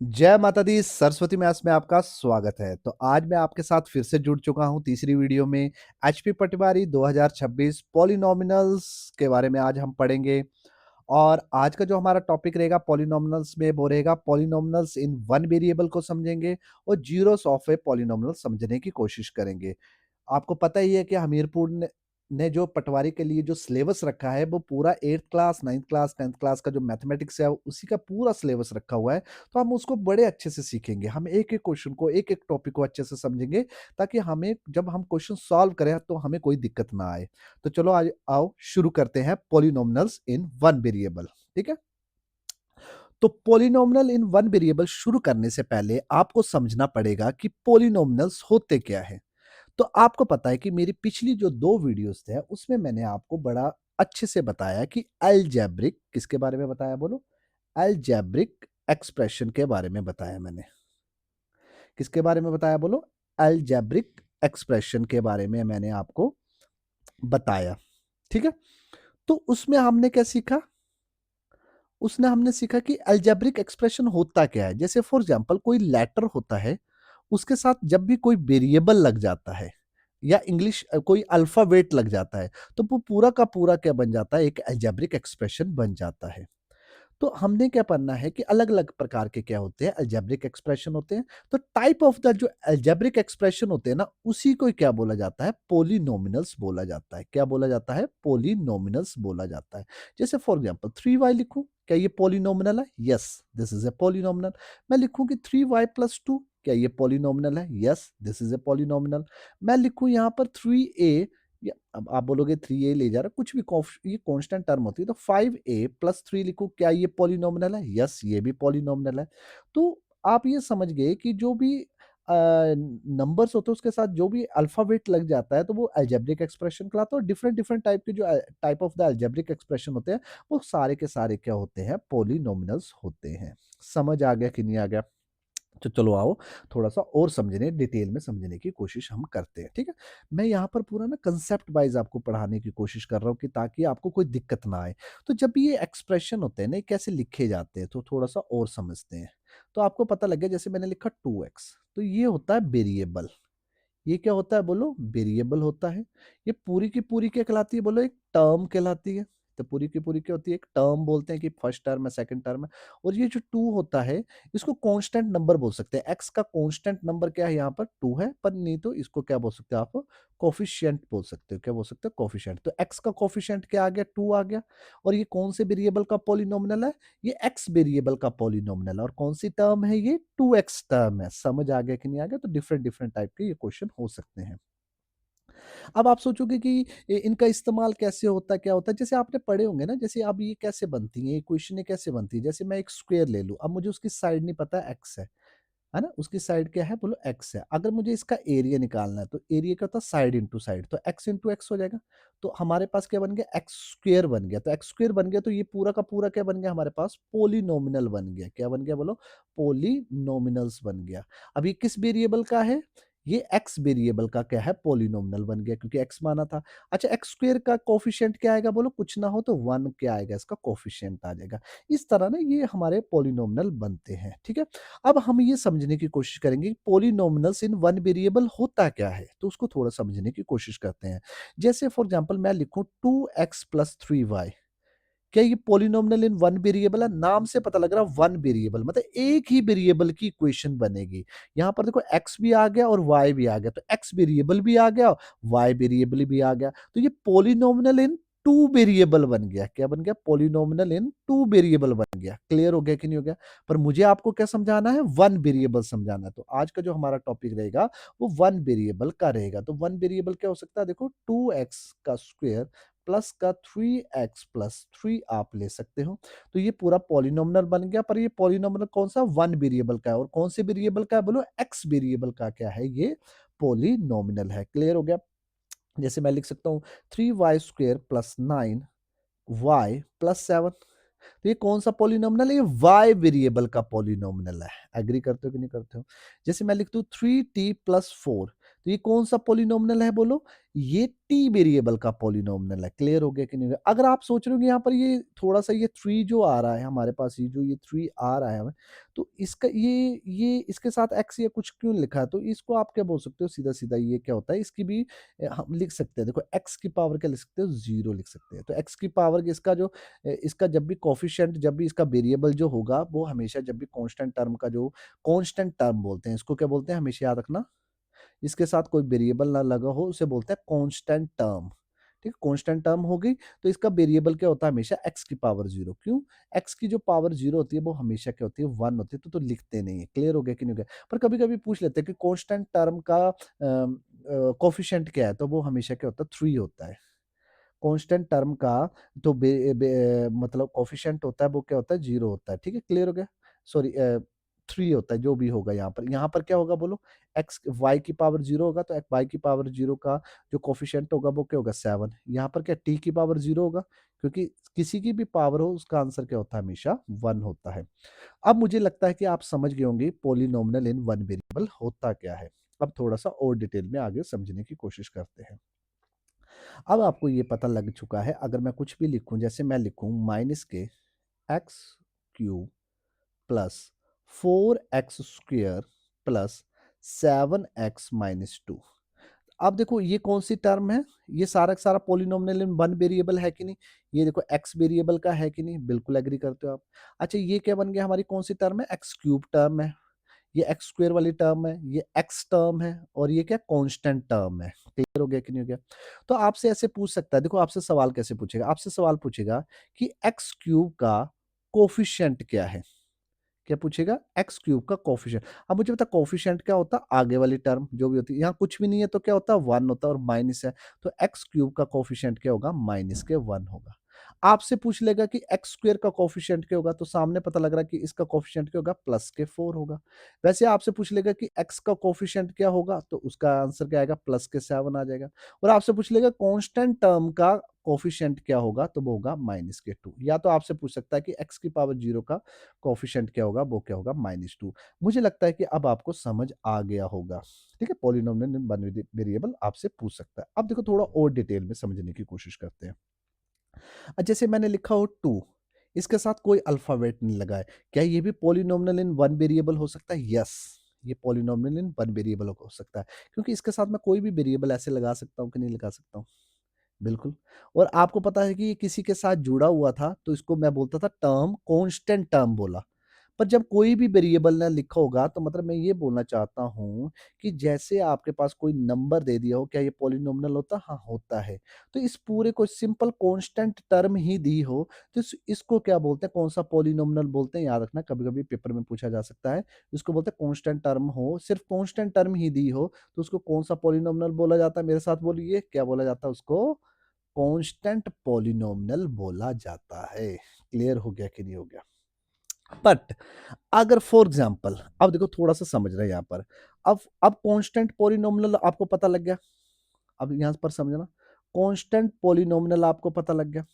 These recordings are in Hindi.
जय माता दी। सरस्वती मैथ्स में आपका स्वागत है। तो आज मैं आपके साथ फिर से जुड़ चुका हूं तीसरी वीडियो में। एचपी पटवारी 2026 पॉलिनॉमिनल्स के बारे में आज हम पढ़ेंगे। और आज का जो हमारा टॉपिक रहेगा पॉलिनॉमिनल्स में वो रहेगा पॉलिनॉमिनल्स इन वन वेरिएबल को समझेंगे और जीरोस ऑफ ए पॉलिनॉमिनल समझने की कोशिश करेंगे। आपको पता ही है कि हमीरपुर ने जो पटवारी के लिए जो सिलेबस रखा है वो पूरा 8th class 9th class 10th class का जो मैथमेटिक्स है उसी का पूरा सिलेबस रखा हुआ है। तो हम उसको बड़े अच्छे से सीखेंगे। हम एक एक क्वेश्चन को एक एक टॉपिक को अच्छे से समझेंगे ताकि हमें जब हम क्वेश्चन सॉल्व करें तो हमें कोई दिक्कत ना आए। तो चलो आज आओ शुरू करते हैं पॉलिनॉमिनल्स इन वन वेरिएबल। ठीक है। तो पॉलिनॉमिनल इन वन वेरिएबल शुरू करने से पहले आपको समझना पड़ेगा कि पॉलिनॉमिनल्स होते क्या है। तो आपको पता है कि मेरी पिछली जो दो वीडियोस थे उसमें मैंने आपको बड़ा अच्छे से बताया कि अलजेब्रिक किसके बारे में बताया बोलो। अलजेब्रिक एक्सप्रेशन के बारे में बताया मैंने। किसके बारे में बताया बोलो। अलजेब्रिक एक्सप्रेशन के बारे में मैंने आपको बताया। ठीक है। तो उसमें हमने क्या सीखा। उसने हमने सीखा कि अलजेब्रिक एक्सप्रेशन होता क्या है। जैसे फॉर एग्जांपल कोई लेटर होता है, उसके साथ जब भी कोई वेरिएबल लग जाता है या इंग्लिश कोई अल्फाबेट लग जाता है तो वो पूरा का पूरा क्या बन जाता है, एक अलजेब्रिक एक्सप्रेशन बन जाता है। तो हमने क्या पढ़ना है कि अलग-अलग प्रकार के क्या होते हैं, अलजेब्रिक एक्सप्रेशन होते हैं। तो टाइप ऑफ द जो अलजेब्रिक एक्सप्रेशन होते हैं ना, उसी को क्या बोला जाता है, पॉलिनॉमिनल्स बोला जाता है। क्या बोला जाता है, पॉलिनॉमिनल्स बोला जाता है। जैसे फॉर एग्जांपल 3y लिखूं, क्या ये पॉलिनॉमिनल है? Yes, this is a polynomial. मैं लिखूं कि 3y+2, क्या ये पॉलिनॉमिनल है? Yes, this is a polynomial. मैं लिखूं यहाँ पर 3a, अब आप बोलोगे 3a ले जा रहा, कुछ भी ये कांस्टेंट टर्म होती है, तो 5a+3 लिखो, क्या ये पॉलिनॉमिनल है? यस, ये भी पॉलिनॉमिनल है। तो आप ये समझ गए कि जो भी नंबर्स होते हैं उसके साथ जो भी अल्फाबेट लग जाता है तो वो अलजेब्रिक एक्सप्रेशन कहलाता है। और डिफरेंट डिफरेंट टाइप के जो type of the algebraic expression होते हैं वो सारे के सारे क्या होते हैं, पॉलिनॉमिनल्स होते हैं। समझ आ गया कि नहीं आ गया? तो चलो आओ थोड़ा सा और समझने, डिटेल में समझने की कोशिश हम करते हैं। ठीक है। मैं यहाँ पर पूरा ना कंसेप्ट वाइज आपको पढ़ाने की कोशिश कर रहा हूँ कि ताकि आपको कोई दिक्कत ना आए। तो जब भी ये एक्सप्रेशन होते हैं ना, ये कैसे लिखे जाते हैं तो थोड़ा सा और समझते हैं। तो आपको पता लग गया, जैसे मैंने लिखा 2x, तो ये होता है वेरिएबल। ये क्या होता है बोलो, वेरिएबल होता है। ये पूरी की पूरी क्या कहलाती है बोलो, एक टर्म कहलाती है। तो पूरी की पूरी क्या होती है, एक टर्म बोलते हैं कि फर्स्ट टर्म है, सेकंड टर्म है। और ये जो टू होता है इसको कांस्टेंट नंबर बोल सकते हैं। एक्स का कांस्टेंट नंबर क्या है यहाँ पर, टू है। पर नहीं तो इसको क्या बोल सकते हो आप, कोफिशिएंट बोल सकते हो। क्या बोल सकते हो, कोफिशिएंट। तो एक्स का कोफिशिएंट क्या आ गया, टू आ गया। और ये कौन से वेरिएबल का पॉलिनॉमिनल है, ये एक्स वेरिएबल का पॉलिनॉमिनल है। और कौन सी टर्म है, ये 2x टर्म है। समझ आ गया कि नहीं आ गया? तो डिफरेंट डिफरेंट टाइप के ये क्वेश्चन हो सकते हैं। अब आप सोचोगे कि इनका इस्तेमाल कैसे होता है, क्या होता है। जैसे आपने पढ़े होंगे ना, जैसे अब ये कैसे बनती है, ये क्वेश्चन ये कैसे बनती है। जैसे मैं एक स्क्वायर ले लूं, अब मुझे उसकी साइड नहीं पता, एक्स है ना, उसकी साइड क्या है बोलो, एक्स है। अगर मुझे इसका एरिया निकालना है तो एरिया क्या होता है, साइड इंटू साइड, तो एक्स इंटू एक्स हो जाएगा। तो हमारे पास क्या बन गया, एक्स स्क्वेयर बन गया। तो एक्स स्क्वेयर बन गया तो ये पूरा का पूरा क्या बन गया, हमारे पास पोलिनोमिनल बन गया। क्या बन गया बोलो, पोलिनोमिनल्स बन गया। अब ये किस वेरिएबल का है, ये एक्स वेरिएबल का क्या है, पोलिनोमिनल बन गया क्योंकि एक्स माना था। अच्छा, एक्स स्क्वेयर का कोफिशिएंट क्या आएगा बोलो, कुछ ना हो तो वन क्या आएगा, इसका कोफिशिएंट आ जाएगा। इस तरह ना ये हमारे पोलिनोमिनल बनते हैं। ठीक है। अब हम ये समझने की कोशिश करेंगे कि पॉलिनॉमिनल्स इन वन वेरिएबल होता क्या है, तो उसको थोड़ा समझने की कोशिश करते हैं। जैसे फॉर एग्जांपल मैं लिखूं 2x+3y, क्या ये पॉलिनॉमिनल इन वन वेरिएबल है? नाम से पता लग रहा है वन वेरिएबल, मतलब एक ही वेरिएबल की इक्वेशन बनेगी। यहां पर देखो x भी आ गया और y भी आ गया, तो x वेरिएबल भी आ गया, y वेरिएबल भी आ गया। तो ये पॉलिनॉमिनल इन टू वेरिएबल बन गया। क्या बन गया, पॉलिनॉमिनल इन टू वेरिएबल बन गया। क्लियर हो गया कि नहीं हो गया? पर मुझे आपको क्या समझाना है, वन वेरिएबल समझाना है। तो आज का जो हमारा टॉपिक रहेगा वो वन वेरिएबल का रहेगा। तो वन वेरिएबल क्या हो सकता है, देखो 2x² प्लस का 3x+3 आप ले सकते हो। तो ये पूरा पॉलिनॉमिनल बन गया। पर ये पॉलिनॉमिनल कौन सा, वन वेरिएबल का है। और कौन से वेरिएबल का है बोलो, एक्स वेरिएबल का क्या है, ये पॉलिनॉमिनल है। क्लियर हो गया? जैसे मैं लिख सकता हूँ 3y² + 9y+7। तो ये कौन सा पॉलिनॉमिनल है, ये y वेरिएबल का पॉलिनॉमिनल है। एग्री करते हो कि नहीं करते हो? जैसे मैं लिखता हूँ 3t+4, तो ये कौन-सा पॉलिनॉमियल है बोलो? ये टी वेरिएबल का पॉलिनॉमियल है। क्लियर हो गया कि नहीं हो गया? अगर आप सोच रहे हो कि यहाँ पर ये थोड़ा-सा ये 3 जो आ रहा है हमारे पास, ये जो ये 3 आ रहा है हमें, तो इसका ये इसके साथ एक्स या कुछ क्यों लिखा है? तो इसको आप क्या बोल सकते हो सीधा-सीधा, ये क्या होता है, इसकी भी हम लिख सकते हैं। देखो एक्स की पावर क्या लिख सकते हो? 0 लिख सकते हैं। तो एक्स की पावर इसका जो इसका जब भी कोएफ़िशिएंट, जब भी इसका वेरिएबल जो होगा, वो हमेशा जब भी कांस्टेंट टर्म का जो कांस्टेंट टर्म बोलते हैं, इसको क्या बोलते हैं? हमेशा याद रखना, इसके साथ कोई वेरिएबल ना लगा हो, उसे बोलते हैं कांस्टेंट टर्म। ठीक है? कांस्टेंट टर्म हो गई, तो इसका वेरिएबल क्या होता है? हमेशा एक्स की पावर 0। क्यों? एक्स की जो पावर 0 होती है, वो हमेशा क्या होती है? 1 होती है, तो लिखते नहीं है। क्लियर हो गया कि नहीं हो गया? पर कभी-कभी पूछ लेते हैं कि कांस्टेंट टर्म का कोएफ़िशिएंट क्या है? तो वो हमेशा क्या होता है? 3 होता है। कांस्टेंट टर्म का तो बे बे मतलब कोएफ़िशिएंट होता है, वो क्या होता है? 0 होता है। ठीक है? क्लियर हो गया? सॉरी 3 होता है, जो भी होगा यहाँ पर। यहाँ पर क्या होगा बोलो? एक्स वाई की पावर 0 होगा, तो वाई की पावर 0 का जो कोएफ़िशिएंट होगा, वो क्या होगा? 7। यहाँ पर क्या टी की पावर 0 होगा? क्योंकि किसी की भी पावर हो, उसका आंसर क्या होता है? हमेशा 1 होता है। अब मुझे लगता है कि आप समझ गए होंगे पॉलिनॉमियल इन वन वेरिएबल होता क्या है। अब थोड़ा-सा और डिटेल में आगे समझने की कोशिश करते हैं। अब आपको ये पता लग चुका है, अगर मैं कुछ भी लिखूं, जैसे मैं लिखूं माइनस के x cube plus 4x² plus 7x-2। अब देखो ये कौन सी टर्म है? ये सारा का सारा पॉलिनॉमियल इन वन वेरिएबल है कि नहीं? ये देखो एक्स वेरिएबल का है कि नहीं? बिल्कुल एग्री करते हो आप। अच्छा, ये क्या बन गया? हमारी कौन सी टर्म है? एक्स क्यूब टर्म है। ये एक्स स्क्वायर वाली टर्म है, ये एक्स टर्म है, और ये क्या? कांस्टेंट टर्म है। क्लियर हो गया कि नहीं हो गया? तो आपसे ऐसे पूछ सकता है, देखो आपसे सवाल कैसे पूछेगा? आपसे सवाल पूछेगा कि एक्स क्यूब का कोफिशिएंट क्या है? क्या पूछेगा? एक्स क्यूब का कोफिशिएंट। अब मुझे बता, कोफिशिएंट क्या होता है? आगे वाली टर्म जो भी होती है। यहाँ कुछ भी नहीं है तो क्या होता है? 1 होता है, और माइनस है, तो एक्स क्यूब का कोफिशिएंट क्या होगा? माइनस के 1 होगा। आपसे पूछ लेगा कि एक्स स्क्वायर का कोफिशिएंट क्या होगा? तो सामने पता लग रहा है कि इसका कोफिशिएंट क्या होगा? प्लस के 4 होगा। वैसे आपसे पूछ लेगा कि एक्स का कोफिशिएंट क्या होगा? तो उसका आंसर क्या आएगा? प्लस के 7 आ जाएगा। और आपसे पूछ लेगा कांस्टेंट टर्म का कोफिशिएंट क्या होगा? तो वो होगा माइनस के 2। या तो आपसे पूछ सकता है कि एक्स की पावर 0 का कोएफ़िशिएंट क्या होगा? वो क्या होगा? -2। मुझे लगता है कि अब आपको समझ आ गया होगा। ठीक है? पॉलिनॉमियल इन वन वेरिएबल आपसे पूछ सकता है। अब देखो थोड़ा और डिटेल में समझने की कोशिश करते हैं। जैसे मैंने लिखा हो 2, इसके साथ कोई अल्फ़ाबेट नहीं लगा है। क्या ये भी पॉलिनॉमियल इन वन वेरिएबल हो सकता है? यस, ये पॉलिनॉमियल इन वन वेरिएबल हो सकता है। क्योंकि इसके साथ मैं कोई भी वेरिएबल ऐसे लगा सकता हूँ कि नहीं लगा सकता हूँ? बिल्कुल। और आपको पता है कि ये किसी के साथ जुड़ा हुआ था, तो इसको मैं बोलता था टर्म, कांस्टेंट टर्म बोला। पर जब कोई भी वेरिएबल ना लिखा होगा, तो मतलब मैं ये बोलना चाहता हूँ कि जैसे आपके पास कोई नंबर दे दिया हो, क्या ये पॉलिनॉमियल होता? हाँ, होता है। तो इस पूरे को सिंपल कांस्टेंट टर्म ही दी हो, तो इसको क्या बोलते हैं? कौन-सा पॉलिनॉमियल बोलते हैं? याद रखना, कभी-कभी पेपर में पूछा जा सकता है। इसको बोलते हैं कांस्टेंट टर्म हो, सिर्फ कांस्टेंट टर्म ही दी हो, तो उसको कौन-सा पॉलिनॉमियल बोला जाता है? मेरे साथ बोलिए, क्या बोला जाता है उसको? कांस्टेंट पॉलिनॉमियल बोला जाता है। क्लियर हो गया कि नहीं हो गया? बट अगर फॉर एग्जांपल, अब देखो थोड़ा-सा समझ रहे हैं यहाँ पर। अब कांस्टेंट पॉलिनॉमियल आपको पता लग गया। अब यहाँ पर समझना, कांस्टेंट पॉलिनॉमियल आपको पता लग गया।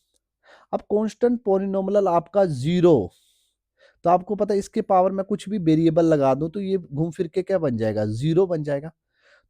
अब कांस्टेंट पॉलिनॉमियल आपका 0, तो आपको पता है इसके पावर में कुछ भी वेरिएबल लगा दूँ, तो ये घूम फिर के क्या बन जाएगा? 0 बन जाएगा।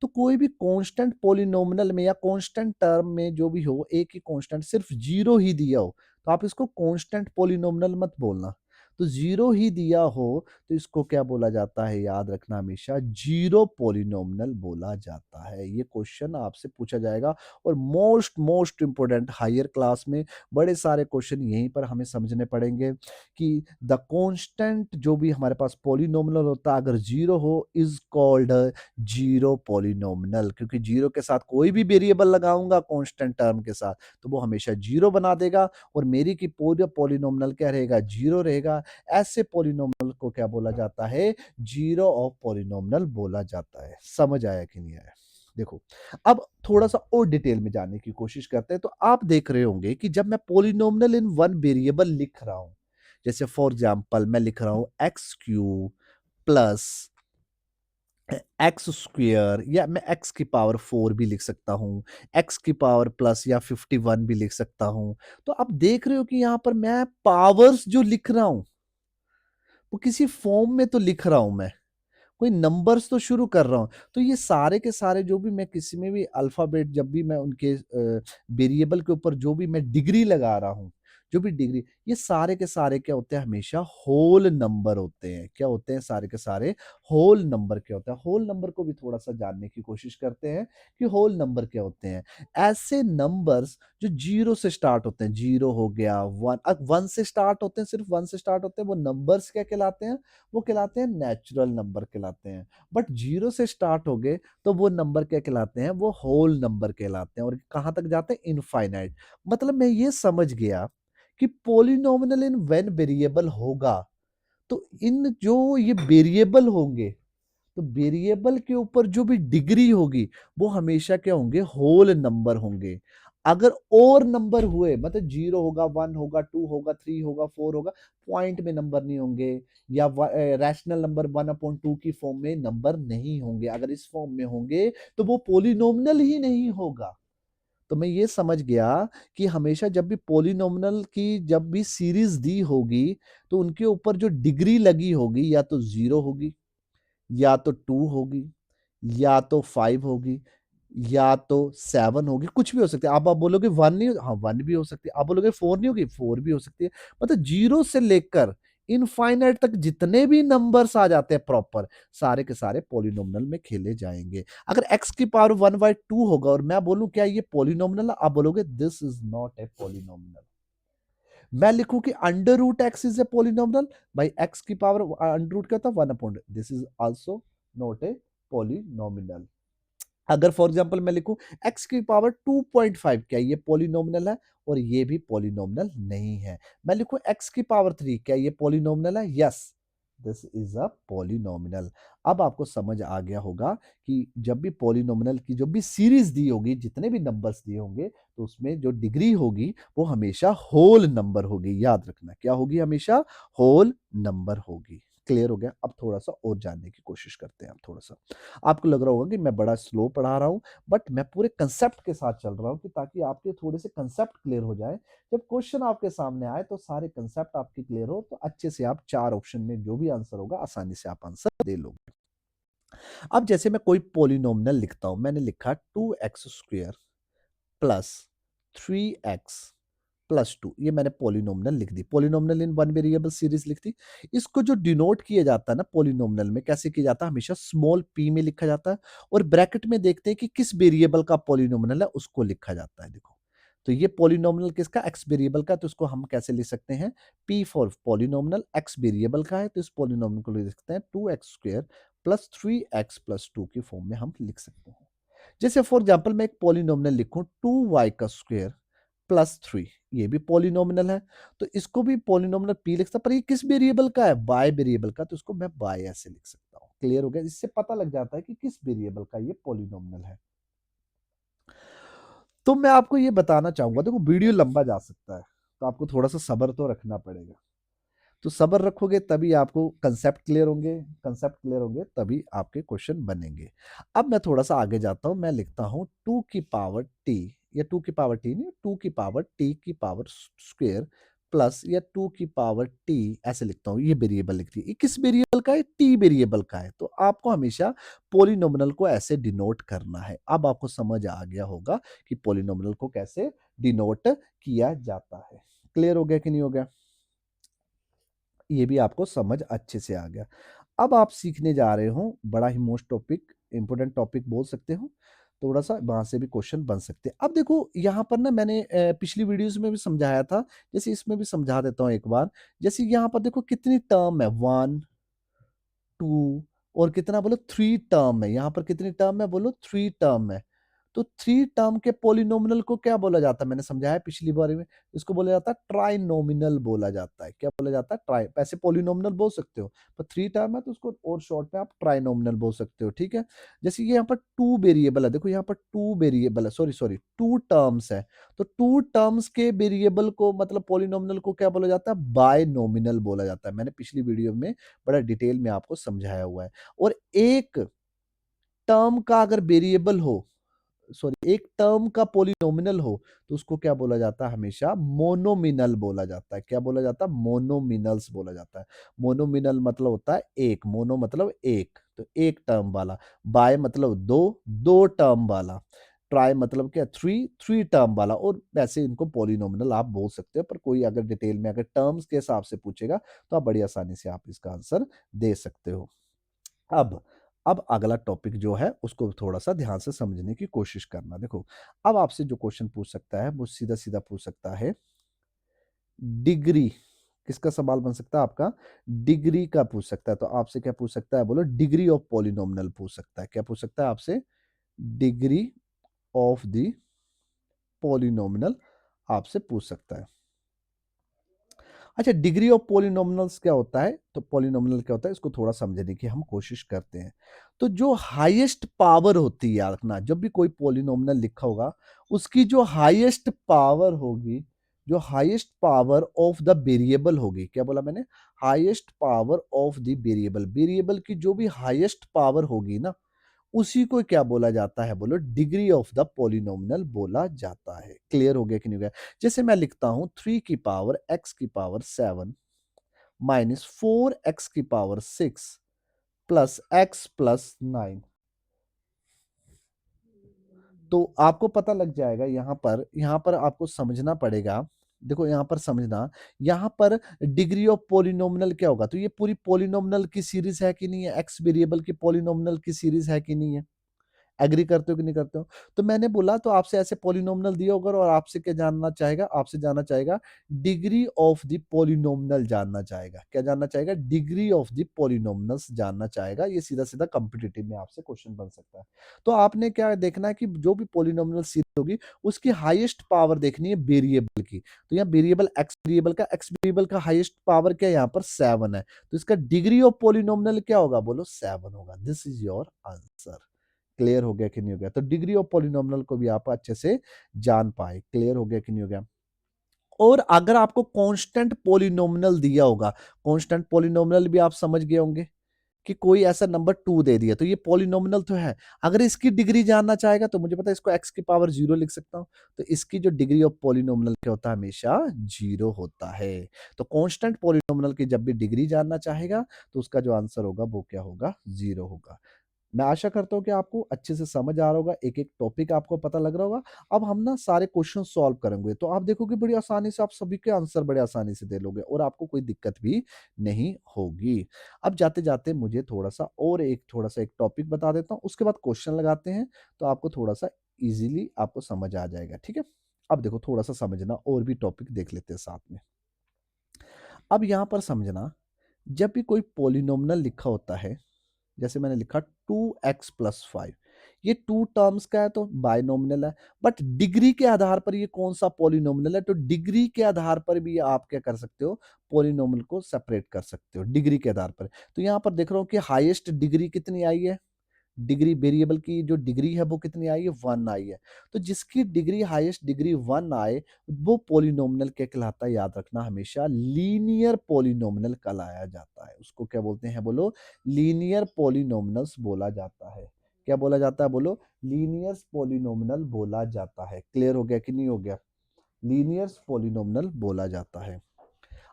तो कोई भी कांस्टेंट पॉलिनॉमियल में या कांस्टेंट टर्म में जो भी हो, एक ही कांस्टेंट सिर्फ 0 ही दिया हो, तो आप इसको कांस्टेंट पॉलिनॉमियल मत बोलना। तो 0 ही दिया हो, तो इसको क्या बोला जाता है? याद रखना हमेशा, 0 पॉलिनॉमियल बोला जाता है। ये क्वेश्चन आपसे पूछा जाएगा, और most most important higher class में बड़े सारे क्वेश्चन यहीं पर हमें समझने पड़ेंगे कि द कांस्टेंट जो भी हमारे पास पॉलिनॉमियल होता है, अगर 0 हो, इज कॉल्ड जीरो पॉलिनोमिनल। क्योंकि जीरो के साथ कोई भी वेरिएबल लगाऊंगा कांस्टेंट टर्म के साथ, तो वो हमेशा जीरो बना देगा, और मेरी की पूरा पॉलिनोमिनल क्या रहेगा? जीरो रहेगा। ऐसे पॉलिनोमिनल को क्या बोला जाता है? जीरो ऑफ पॉलिनोमिनल बोला जाता है। समझ आया कि नहीं आया? देखो, अब थोड़ा सा और डिटेल में जानने की कोशिश करते हैं। तो आप देख रहे होंगे कि जब मैं पॉलिनोमिनल इन वन वेरिएबल लिख रहा हूं, जैसे फॉर एग्जांपल मैं लिख रहा हूं x cube plus x square, या मैं एक्स की पावर 4 भी लिख सकता हूँ, एक्स की पावर प्लस या 51 भी लिख सकता हूँ। तो आप देख रहे हो कि यहाँ पर मैं पावर्स जो लिख रहा हूँ, वो किसी फॉर्म में तो लिख रहा हूँ मैं। कोई नंबर्स तो शुरू कर रहा हूँ। तो ये सारे के सारे जो भी मैं किसी में भी अल्फ़ाबेट जब भी मैं उनके वेरिएबल के ऊपर जो भी मैं डिग्री लगा रहा हूँ, जो भी डिग्री, ये सारे के सारे क्या होते हैं, हमेशा होल नंबर होते हैं। क्या होते हैं? सारे के सारे होल नंबर क्या होता है? होल नंबर को भी थोड़ा-सा जानने की कोशिश करते हैं कि होल नंबर क्या होते हैं। ऐसे नंबर्स जो 0 से स्टार्ट होते हैं, 0 हो गया, 1 1 से स्टार्ट होते हैं, सिर्फ़ 1 से स्टार्ट होते हैं, वो नंबर्स क्या कहलाते हैं? वो कहलाते हैं नेचुरल नंबर कहलाते हैं। बट 0 से स्टार्ट हो गए, तो वो नंबर क्या कहलाते हैं? वो होल नंबर कहलाते हैं और कहाँ तक जाते हैं? इनफाइनाइट। मतलब मैं ये समझ गया कि पॉलिनॉमियल इन व्हेन वेरिएबल होगा, तो इन जो ये वेरिएबल होंगे, तो वेरिएबल के ऊपर जो भी डिग्री होगी, वो हमेशा क्या होंगे? होल नंबर होंगे। अगर और नंबर हुए, मतलब 0 होगा, 1 होगा, 2 होगा, 3 होगा, 4 होगा, पॉइंट में नंबर नहीं होंगे, या रैशनल नंबर 1/2 की फॉर्म में नंबर नहीं होंगे। अगर इस फॉर्म में होंगे, तो वो पॉलिनॉमियल ही नहीं होगा। तो मैं ये समझ गया कि हमेशा जब भी पॉलिनॉमियल की जब भी सीरीज दी होगी, तो उनके ऊपर जो डिग्री लगी होगी, या तो 0 होगी, या तो 2 होगी, या तो 5 होगी, या तो 7 होगी, कुछ भी हो सकती है। अब आप बोलोगे 1 नहीं, हाँ 1 भी हो सकती है। आप बोलोगे 4 नहीं होगी, 4 भी हो सकती है। मतलब 0 से लेकर इनफाइनाइट तक जितने भी नंबर्स आ जाते हैं प्रॉपर, सारे के सारे पॉलिनॉमियल में खेले जाएंगे। अगर x की पावर 1/2 होगा और मैं बोलूं क्या ये पॉलिनॉमियल है, आप बोलोगे this is not a polynomial. मैं लिखूं कि under root x is a polynomial, भाई एक्स की पावर अंडर रूट क्या होता है? 1/, this is also not a polynomial. अगर फॉर एग्जांपल मैं लिखूं x की पावर 2.5, क्या ये पॉलिनोमियल है? और ये भी पॉलिनोमियल नहीं है। मैं लिखूं x की पावर 3, क्या ये पॉलिनोमियल है? Yes, this is a polynomial. अब आपको समझ आ गया होगा कि जब भी पॉलिनोमियल की जो भी सीरीज दी होगी, जितने भी नंबर्स दिए होंगे, तो उसमें जो डिग्री होगी वो हमेशा होल नंबर होगी। याद रखना, क्या होगी? हमेशा होल नंबर होगी। क्लियर हो गया? अब थोड़ा सा और जानने की कोशिश करते हैं। अब थोड़ा सा आपको लग रहा होगा कि मैं बड़ा स्लो पढ़ा रहा हूं, बट मैं पूरे कंसेप्ट के साथ चल रहा हूं कि ताकि आपके थोड़े से कंसेप्ट क्लियर हो जाए। जब क्वेश्चन आपके सामने आए तो सारे कंसेप्ट आपके क्लियर हो, तो अच्छे से आप 4 ऑप्शन में जो भी आंसर होगा आसानी से आप आंसर दे लोगे। अब जैसे मैं कोई पॉलिनोमियल लिखता हूं, मैंने लिखा 2x² प्लस 3x प्लस 2, ये मैंने पॉलिनोमियल लिख दी। Polynomial in one variable series लिख दी। इसको जो डिनोट किया जाता है ना पॉलिनोमियल में, कैसे किया जाता है? हमेशा स्मॉल p में लिखा जाता है, और ब्रैकेट में देखते हैं कि किस वेरिएबल का पॉलिनोमियल है, उसको लिखा जाता है। देखो, तो ये पॉलिनोमियल किसका? x वेरिएबल का, तो इसको हम कैसे लिख सकते हैं? p for polynomial, x variable का है, तो इस पॉलिनोमियल को लिख सकते हैं 2x² प्लस 3x प्लस 2 की फॉर्म में हम लिख सकते हैं। जैसे फॉर एग्जाम्पल मैं एक पॉलिनोमियल लिखूं 2y² प्लस 3, ये भी पॉलिनोमियल है, तो इसको भी पॉलिनोमियल p लिख सकता, पर ये किस वेरिएबल का है? y वेरिएबल का, तो इसको मैं y ऐसे लिख सकता हूं। क्लियर हो गया? इससे पता लग जाता है कि किस वेरिएबल का ये पॉलिनोमियल है। तो मैं आपको ये बताना चाहूंगा, देखो वीडियो लंबा जा सकता है, तो आपको थोड़ा सा सब्र तो रखना पड़ेगा। तो सब्र रखोगे तभी आपको कंसेप्ट क्लियर होंगे, कंसेप्ट क्लियर होंगे तभी आपके क्वेश्चन बनेंगे। अब मैं थोड़ा सा आगे जाता हूं, मैं लिखता हूं 2 की पावर टी, या 2 की पावर टी नहीं, 2 की पावर टी की पावर स्क्वायर प्लस, या 2 की पावर टी, ऐसे लिखता हूं। ये वेरिएबल लिखती है, ये किस वेरिएबल का है? टी वेरिएबल का है। तो आपको हमेशा पोलिनोमिनल को ऐसे डिनोट करना है। अब आपको समझ आ गया होगा कि पोलिनोमिनल को कैसे डिनोट किया जाता है। क्लियर हो गया कि नहीं हो गया? ये भी आपको समझ अच्छे से आ गया। अब आप सीखने जा रहे हो बड़ा ही मोस्ट टॉपिक, इंपॉर्टेंट टॉपिक बोल सकते हो, थोड़ा सा वहां से भी क्वेश्चन बन सकते हैं। अब देखो यहाँ पर ना मैंने पिछली वीडियोस में भी समझाया था, जैसे इसमें भी समझा देता हूँ एक बार। जैसे यहाँ पर देखो कितनी टर्म है, 1 2 और कितना बोलो 3 टर्म है। यहाँ पर कितनी टर्म है? बोलो 3 टर्म है। तो 3 टर्म के पॉलिनोमियल को क्या बोला जाता है? मैंने समझाया पिछली बार में, इसको बोला जाता है ट्राइनोमिनल बोला जाता है। क्या बोला जाता है? ट्राई, ऐसे पॉलिनोमियल बोल सकते हो, पर 3 टर्म है तो उसको और शॉर्ट में आप ट्राइनोमिनल बोल सकते हो। ठीक है? जैसे ये यहाँ पर 2 वेरिएबल है, देखो यहाँ पर 2 वेरिएबल है, सॉरी सॉरी 2 टर्म्स है, तो 2 टर्म्स के वेरिएबल को मतलब पॉलिनोमियल को क्या बोला जाता है? बायनोमिनल बोला जाता है। मैंने पिछली वीडियो में बड़ा डिटेल में आपको समझाया हुआ है। और एक टर्म का अगर वेरिएबल हो, सॉरी एक टर्म का पॉलिनोमिनल हो तो उसको क्या बोला जाता है, हमेशा मोनोमिनल बोला जाता है। क्या बोला जाता है, मोनोमिनल्स बोला जाता है। मोनोमिनल मतलब होता है एक, मोनो मतलब एक, तो एक टर्म वाला, बाय मतलब दो, दो टर्म वाला, ट्राई मतलब क्या, थ्री, थ्री टर्म वाला, और वैसे इनको पॉलिनोमिनल आप बोल सकते हो। पर कोई अगर डिटेल में अगर टर्म्स के हिसाब से पूछेगा तो आप बड़ी आसानी से आप इसका आंसर दे सकते हो। अब अब अगला टॉपिक जो है उसको थोड़ा सा ध्यान से समझने की कोशिश करना। देखो, अब आपसे जो क्वेश्चन पूछ सकता है वो सीधा सीधा पूछ सकता है डिग्री, किसका सवाल बन सकता है आपका, डिग्री का पूछ सकता है। तो आपसे क्या पूछ सकता है, बोलो डिग्री ऑफ पॉलिनोमिनल पूछ सकता है। क्या पूछ सकता है आपसे, डिग्री ऑफ द पॉलिनोमिनल आपसे पूछ सकता है। अच्छा, डिग्री ऑफ पॉलिनोमिनल्स क्या होता है, तो पॉलिनोमिनल क्या होता है इसको थोड़ा समझने की हम कोशिश करते हैं। तो जो हाईएस्ट पावर होती है, याद रखना, जब भी कोई पॉलिनोमिनल लिखा होगा उसकी जो हाईएस्ट पावर होगी, जो highest power of the variable होगी, क्या बोला मैंने, highest power of the variable, variable की जो भी हाईएस्ट पावर होगी ना, उसी को क्या बोला जाता है, बोलो डिग्री ऑफ द पॉलिनोमिनल बोला जाता है। क्लियर हो गया कि नहीं हो गया। जैसे मैं लिखता हूं 3 की पावर x की पावर 7 माइनस 4x की पावर 6 प्लस x प्लस 9, तो आपको पता लग जाएगा। यहां पर आपको समझना पड़ेगा। देखो यहां पर समझना, यहां पर डिग्री ऑफ पॉलिनोमिनल क्या होगा, तो ये पूरी पॉलिनोमिनल की सीरीज है कि नहीं है, एक्स वेरिएबल की पॉलिनोमिनल की सीरीज है कि नहीं है। एग्री करते हो कि नहीं करते हो। तो मैंने बोला, तो आपसे ऐसे पॉलिनोमिनल दिया होगा और आपसे क्या जानना चाहेगा, आपसे जानना चाहेगा डिग्री ऑफ द पॉलिनोमिनल जानना चाहेगा। क्या जानना चाहेगा, डिग्री ऑफ द पॉलिनोमिनल्स जानना चाहेगा। ये सीधा सीधा कॉम्पिटिटिव में आपसे क्वेश्चन बन सकता है। तो आपने क्या देखना है कि जो भी पॉलिनोमिनल सीरीज होगी उसकी हाईएस्ट पावर देखनी है वेरिएबल की। तो यहाँ वेरिएबल एक्स वेरिएबल का हाईएस्ट पावर क्या है, यहाँ पर 7 है। तो इसका डिग्री ऑफ पॉलिनोमिनल क्या होगा, बोलो 7 होगा। This is your answer. Clear हो गया कि नहीं हो गया। तो डिग्री ऑफ पॉलिनोमिनल को भी आप अच्छे से जान पाए। क्लियर हो गया कि नहीं हो गया। और अगर आपको कांस्टेंट पॉलिनोमिनल दिया होगा, कांस्टेंट पॉलिनोमिनल भी आप समझ गए होंगे कि कोई ऐसा नंबर 2 दे दिया, तो ये पॉलिनोमिनल तो है। अगर इसकी डिग्री जानना चाहेगा तो मुझे पता है इसको x की पावर 0 लिख सकता हूं। तो इसकी जो डिग्री ऑफ पॉलिनोमिनल क्या होता है, हमेशा 0 होता है। तो कांस्टेंट पॉलिनोमिनल की जब भी डिग्री जानना चाहेगा तो उसका जो आंसर होगा वो क्या होगा, 0 होगा। मैं आशा करता हूँ कि आपको अच्छे से समझ आ रहा होगा, एक-एक टॉपिक आपको पता लग रहा होगा। अब हम ना सारे क्वेश्चन सॉल्व करेंगे, तो आप देखोगे बड़ी आसानी से आप सभी के आंसर बड़े आसानी से दे लोगे और आपको कोई दिक्कत भी नहीं होगी। अब जाते-जाते मुझे थोड़ा-सा एक टॉपिक बता देता हूँ, उसके बाद क्वेश्चन लगाते हैं, तो आपको थोड़ा-सा ईज़िली आपको समझ आ जाएगा, ठीक है? अब देखो थोड़ा-सा समझना, और भी टॉपिक देख लेते हैं साथ में। अब यहाँ पर समझना, जब भी कोई पॉलिनोमिनल लिखा होता है, जैसे मैंने लिखा 2x+5, ये टू टर्म्स का है तो बायनोमिनल है। बट डिग्री के आधार पर ये कौन सा पॉलिनोमिनल है, तो डिग्री के आधार पर भी आप क्या कर सकते हो, पॉलिनोमिनल को सेपरेट कर सकते हो डिग्री के आधार पर। तो यहाँ पर देख रहा हूँ कि हाईएस्ट डिग्री कितनी आई है, डिग्री वेरिएबल की जो डिग्री है वो कितनी आई है, 1 आई है। तो जिसकी डिग्री हाईएस्ट डिग्री 1 आए वो पॉलिनोमिनल क्या कहलाता है, याद रखना हमेशा लीनियर पॉलिनोमिनल कहलाया जाता है। उसको क्या बोलते हैं, बोलो लीनियर पॉलिनोमिनल्स बोला जाता है। क्या बोला जाता है, बोलो लीनियर पॉलिनोमिनल बोला जाता है। क्लियर हो गया कि नहीं हो गया। लीनियर पॉलिनोमिनल बोला जाता है।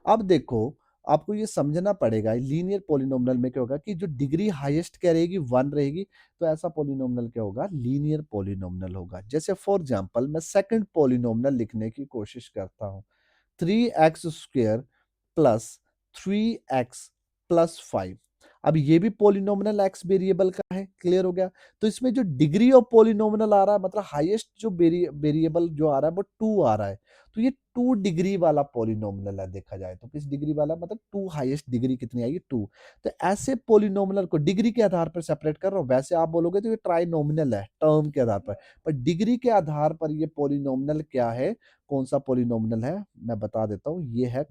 अब देखो, आपको ये समझना पड़ेगा लीनियर पॉलिनोमिनल में क्या होगा कि जो डिग्री हाईएस्ट क्या रहेगी, 1 रहेगी। तो ऐसा पॉलिनोमिनल क्या होगा, लीनियर पॉलिनोमिनल होगा। जैसे फॉर एग्जांपल मैं सेकंड पॉलिनोमिनल लिखने की कोशिश करता हूं, 3x² प्लस 3x+5। अब ये भी पॉलिनोमिनल एक्स वेरिएबल का है। क्लियर हो गया। तो इसमें जो डिग्री ऑफ पॉलिनोमिनल आ रहा है, मतलब हाईएस्ट जो वेरिएबल जो आ रहा है वो 2 आ रहा है। तो ये 2 डिग्री वाला पॉलिनोमिनल है। देखा जाए तो किस डिग्री वाला, मतलब 2 हाईएस्ट डिग्री कितनी आई, 2। तो ऐसे पॉलिनोमिनल को डिग्री के आधार पर सेपरेट कर रहा हूं। वैसे आप बोलोगे तो ये ट्राइनोमिनल है टर्म के आधार पर डिग्री के आधार पर ये पॉलिनोमिनल क्या है, कौन सा पॉलिनोमिनल है, मैं बता देता हूं। ये है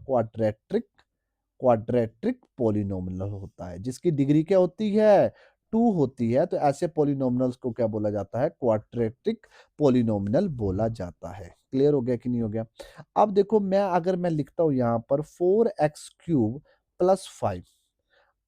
क्वाड्रेटिक पॉलिनोमिनल होता है, जिसकी डिग्री क्या होती है, 2 होती है। तो ऐसे पॉलिनोमिनल्स को क्या बोला जाता है, क्वाड्रेटिक पॉलिनोमिनल बोला जाता है। क्लियर हो गया कि नहीं हो गया। अब देखो, अगर मैं लिखता हूं यहां पर 4x³ + 5,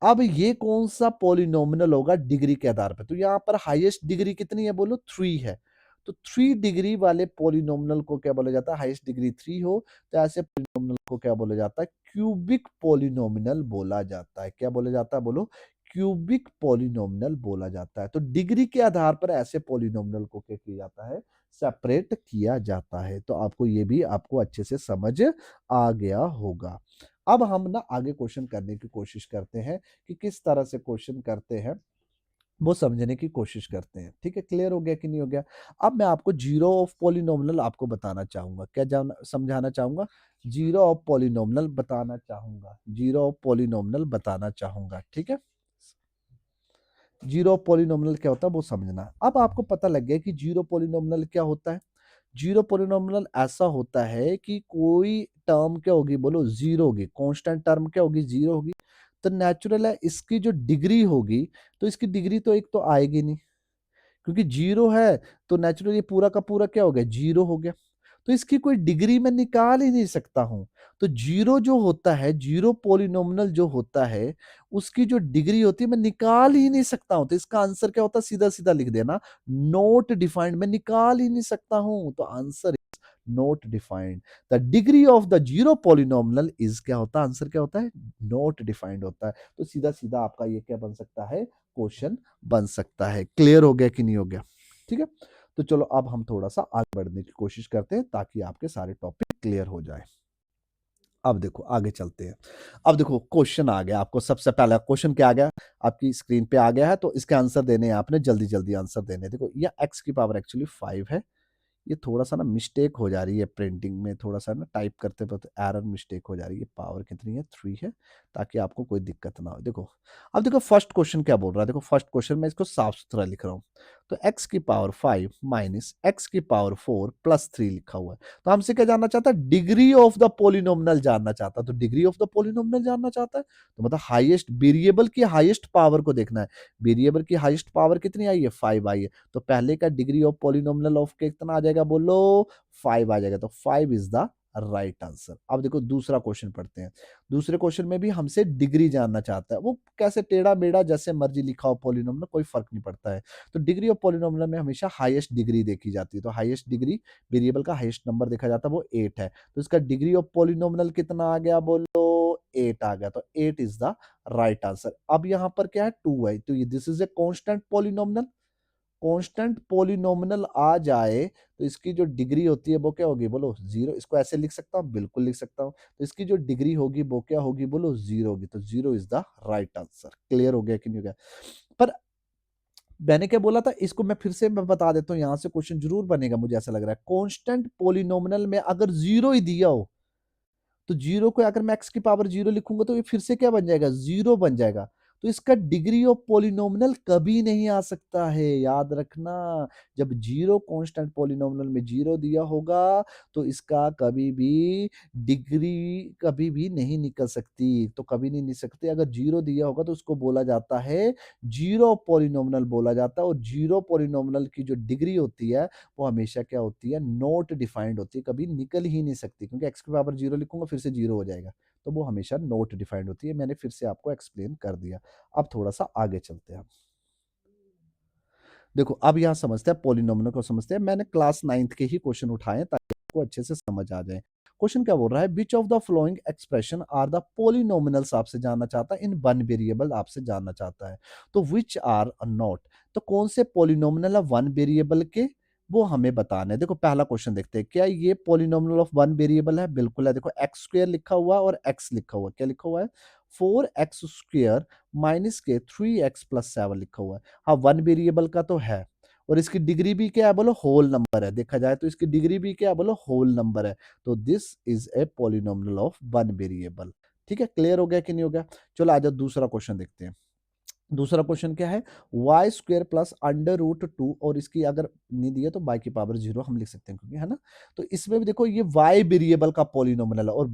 अब ये कौन सा पॉलिनोमिनल होगा डिग्री के आधार पर, तो यहां पर हाईएस्ट डिग्री कितनी है, बोलो 3 है। तो 3 डिग्री वाले पॉलिनोमियल को क्या बोला जाता है, हाईएस्ट डिग्री 3 हो तो ऐसे पॉलिनोमियल को क्या बोला जाता है, क्यूबिक पॉलिनोमियल बोला जाता है। क्या बोला जाता है, बोलो, क्यूबिक पॉलिनोमियल बोला जाता है। तो डिग्री के आधार पर ऐसे पॉलिनोमियल को क्या किया जाता है, सेपरेट किया जाता है। तो आपको ये भी आपको अच्छे से समझ आ गया होगा। अब हम ना आगे क्वेश्चन करने की कोशिश करते हैं कि किस तरह से क्वेश्चन करते हैं, वो समझने की कोशिश करते हैं। ठीक है, क्लियर हो गया कि नहीं हो गया? अब मैं आपको जीरो ऑफ पॉलिनोमियल आपको बताना चाहूंगा। क्या जान समझाना चाहूंगा? जीरो ऑफ पॉलिनोमियल बताना चाहूंगा, जीरो ऑफ पॉलिनोमियल बताना चाहूंगा। ठीक है, जीरो पॉलिनोमियल क्या होता है वो समझना। अब आपको पता लग गया कि जीरो पॉलिनोमियल क्या होता है। जीरो पॉलिनोमियल ऐसा होता है कि कोई टर्म क्या होगी, बोलो, जीरो होगी। कांस्टेंट टर्म क्या होगी, जीरो होगी। तो नेचुरल है इसकी जो डिग्री होगी, तो इसकी डिग्री तो एक तो आएगी नहीं, क्योंकि जीरो है। तो नेचुरली ये पूरा का पूरा क्या हो गया, जीरो हो गया। तो इसकी कोई डिग्री मैं निकाल ही नहीं सकता हूं। तो जीरो जो होता है, जीरो पॉलिनोमियल जो होता है, उसकी जो डिग्री होती है मैं निकाल ही नहीं सकता हूं। तो इसका आंसर क्या होता है, सीधा सीधा लिख देना, नॉट डिफाइंड। मैं निकाल ही नहीं सकता हूं, तो answer not defined. The degree of the zero polynomial is, क्या होता है, आंसर क्या होता है, नॉट डिफाइंड होता है। तो सीधा सीधा आपका ये क्या बन सकता है, क्वेश्चन बन सकता है। क्लियर हो गया कि नहीं हो गया? ठीक है, तो चलो अब हम थोड़ा सा आगे बढ़ने की कोशिश करते हैं ताकि आपके सारे टॉपिक क्लियर हो जाए। अब देखो आगे चलते हैं। अब देखो क्वेश्चन आ गया, आपको सबसे पहला क्वेश्चन क्या आ गया, आपकी स्क्रीन पे आ गया है। तो इसके आंसर देने हैं आपने, जल्दी जल्दी आंसर देने हैं। देखो ये x की पावर एक्चुअली 5 है। ये थोड़ा-सा ना मिस्टेक हो जा रही है प्रिंटिंग में, थोड़ा-सा ना टाइप करते वक़्त एरर मिस्टेक हो जा रही है। पावर कितनी है, 3 है, ताकि आपको कोई दिक्कत ना हो। देखो, अब देखो फर्स्ट क्वेश्चन क्या बोल रहा है, देखो फर्स्ट क्वेश्चन मैं इसको साफ-सुथरा लिख रहा हूँ। तो x की पावर 5 माइनस x की पावर 4 प्लस 3 लिखा हुआ है। तो हमसे क्या जानना चाहता है, डिग्री ऑफ द पॉलिनोमियल जानना चाहता है। तो डिग्री ऑफ द पॉलिनोमियल जानना चाहता है, तो मतलब हाईएस्ट वेरिएबल की हाईएस्ट पावर को देखना है। वेरिएबल की हाईएस्ट पावर कितनी आई है, 5 आई है। तो पहले का डिग्री ऑफ पॉलिनोमियल ऑफ के कितना आ जाएगा, बोलो, 5 आ जाएगा। तो 5 इज द राइट आंसर। अब देखो दूसरा क्वेश्चन पढ़ते हैं। दूसरे क्वेश्चन में भी हमसे डिग्री जानना चाहता है। वो कैसे, टेढ़ा मेढ़ा जैसे मर्जी लिखा हो पॉलिनोमियल, कोई फर्क नहीं पड़ता है। तो डिग्री ऑफ पॉलिनोमियल में हमेशा हाईएस्ट डिग्री देखी जाती है। तो हाईएस्ट डिग्री, वेरिएबल का हाईएस्ट नंबर देखा जाता है, वो 8 है। तो इसका डिग्री ऑफ पॉलिनोमियल कितना आ गया, बोलो, 8 आ गया। तो 8 इज द राइट आंसर। अब यहां पर क्या है, 2 है। तो this is a constant polynomial. Constant polynomial आ जाए तो इसकी जो डिग्री होती है वो क्या होगी, बोलो, जीरो। इसको ऐसे लिख सकता हूं, बिल्कुल लिख सकता हूं। तो इसकी जो डिग्री होगी वो क्या होगी, बोलो, जीरो होगी। तो zero is the right answer. Clear हो गया कि नहीं हो गया? पर मैंने क्या बोला था, इसको मैं फिर से मैं बता देता हूँ, यहां से क्वेश्चन जरूर बनेगा, मुझे ऐसा लग रहा है। कांस्टेंट पॉलिनोमियल में अगर जीरो ही दिया हो, तो जीरो को अगर मैं एक्स की पावर जीरो लिखूंगा तो ये फिर से क्या बन जाएगा, जीरो बन जाएगा। तो इसका डिग्री ऑफ पॉलिनोमियल कभी नहीं आ सकता है, याद रखना। जब जीरो कांस्टेंट पॉलिनोमियल में जीरो दिया होगा तो इसका कभी भी डिग्री कभी भी नहीं निकल सकती। तो कभी नहीं निकल सकती। अगर जीरो दिया होगा तो उसको बोला जाता है जीरो पॉलिनोमियल बोला जाता है। और जीरो पॉलिनोमियल की जो डिग्री होती है वो हमेशा क्या होती है, नॉट डिफाइंड होती है, कभी निकल ही नहीं सकती। क्योंकि एक्स की पावर जीरो लिखूंगा फिर से जीरो हो जाएगा, तो वो हमेशा नॉट डिफाइंड होती है। मैंने फिर से आपको एक्सप्लेन कर दिया। अब थोड़ा सा आगे चलते हैं। देखो अब यहाँ समझते हैं, पॉलिनोमियल को समझते हैं। मैंने क्लास 9th के ही क्वेश्चन उठाए ताकि आपको अच्छे से समझ आ जाए। क्वेश्चन क्या बोल रहा है, which of the following expression are the polynomials आपसे जानना चाहता है, इन वन वेरिएबल आपसे जानना चाहता है। तो विच आर नॉट, तो कौन से पॉलिनोमियल है वन वेरिएबल के, वो हमें बताना है। देखो पहला क्वेश्चन देखते हैं, क्या ये पॉलिनोमियल ऑफ वन वेरिएबल है? बिल्कुल है। देखो एक्स स्क्वायर लिखा हुआ है और एक्स लिखा हुआ है। क्या लिखा हुआ है, 4x स्क्वायर माइनस के 3x प्लस 7 लिखा हुआ है। हाँ, वन वेरिएबल का तो है। और इसकी डिग्री भी क्या है, बोलो, होल नंबर है। देखा जाए तो इसकी डिग्री भी क्या है, बोलो, होल नंबर है। तो this is a polynomial of one variable. ठीक है, क्लियर हो गया कि नहीं हो गया? चलो आ जाओ दूसरा क्वेश्चन देखते हैं। दूसरा क्वेश्चन क्या है, y square plus under root 2, और इसकी अगर नहीं दिया तो बाई की पावर जीरो हम लिख सकते हैं, क्योंकि है ना। तो इसमें भी देखो ये वाई वेरिएबल का पॉलिनोमियल है और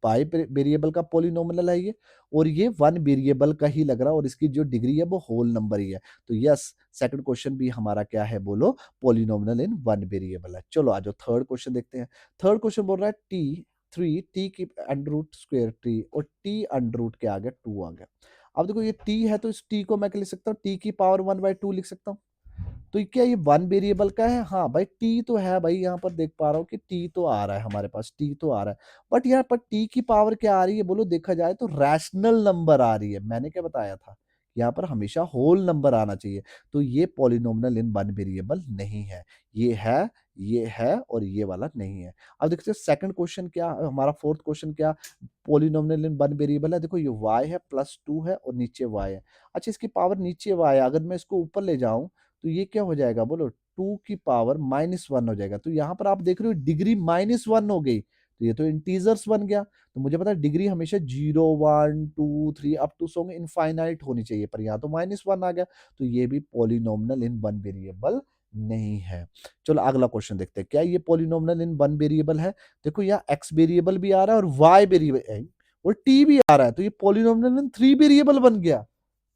बाई वेरिएबल का पॉलिनोमियल है ये। और ये वन वेरिएबल का ही लग रहा है और इसकी जो डिग्री है वो होल नंबर ही है। तो यस, सेकंड क्वेश्चन भी हमारा क्या है, बोलो, पॉलिनोमियल इन वन वेरिएबल है। चलो आ जाओ थर्ड क्वेश्चन देखते हैं। थर्ड क्वेश्चन बोल रहा है टी थ्री टी की अंडर रूट स्क्वेयर टी, और टी अंडर रूट के आगे टू आ गया। अब देखो ये t है तो इस t को मैं क्या लिख सकता हूँ, t की पावर 1/2 लिख सकता हूँ। तो क्या ये वन वेरिएबल का है? हाँ भाई, टी तो है भाई, यहाँ पर देख पा रहा हूँ कि टी तो आ रहा है हमारे पास, टी तो आ रहा है। बट यहाँ पर टी की पावर क्या आ रही है बोलो, देखा जाए तो रैशनल नंबर आ रही है। मैंने क्या बताया था, यहाँ पर हमेशा होल नंबर आना चाहिए। तो ये पॉलिनोमियल इन वन वेरिएबल नहीं है। ये है और ये वाला नहीं है। अब देखते हैं सेकंड क्वेश्चन क्या, हमारा फोर्थ क्वेश्चन क्या पॉलिनोमियल इन वन वेरिएबल है। देखो ये y है प्लस 2 है और नीचे y है। अच्छा, इसकी पावर नीचे y है, अगर मैं इसको ऊपर ले जाऊं तो ये क्या हो जाएगा बोलो, 2 की पावर -1 हो जाएगा। तो यहाँ पर आप देख रहे हो डिग्री -1 हो गई, तो ये तो इंटीजर्स बन गया। तो मुझे पता है डिग्री हमेशा 0 1 2 3 अप टू सॉन्ग इनफाइनाइट होनी चाहिए, पर यहाँ तो -1 आ गया। तो ये भी पॉलिनोमियल इन वन वेरिएबल नहीं है। चलो अगला क्वेश्चन देखते हैं, क्या ये पॉलिनोमियल इन वन वेरिएबल है? देखो यहाँ x वेरिएबल भी आ रहा है और y वेरिएबल और t भी आ रहा है, तो ये पॉलिनोमियल इन थ्री वेरिएबल बन गया।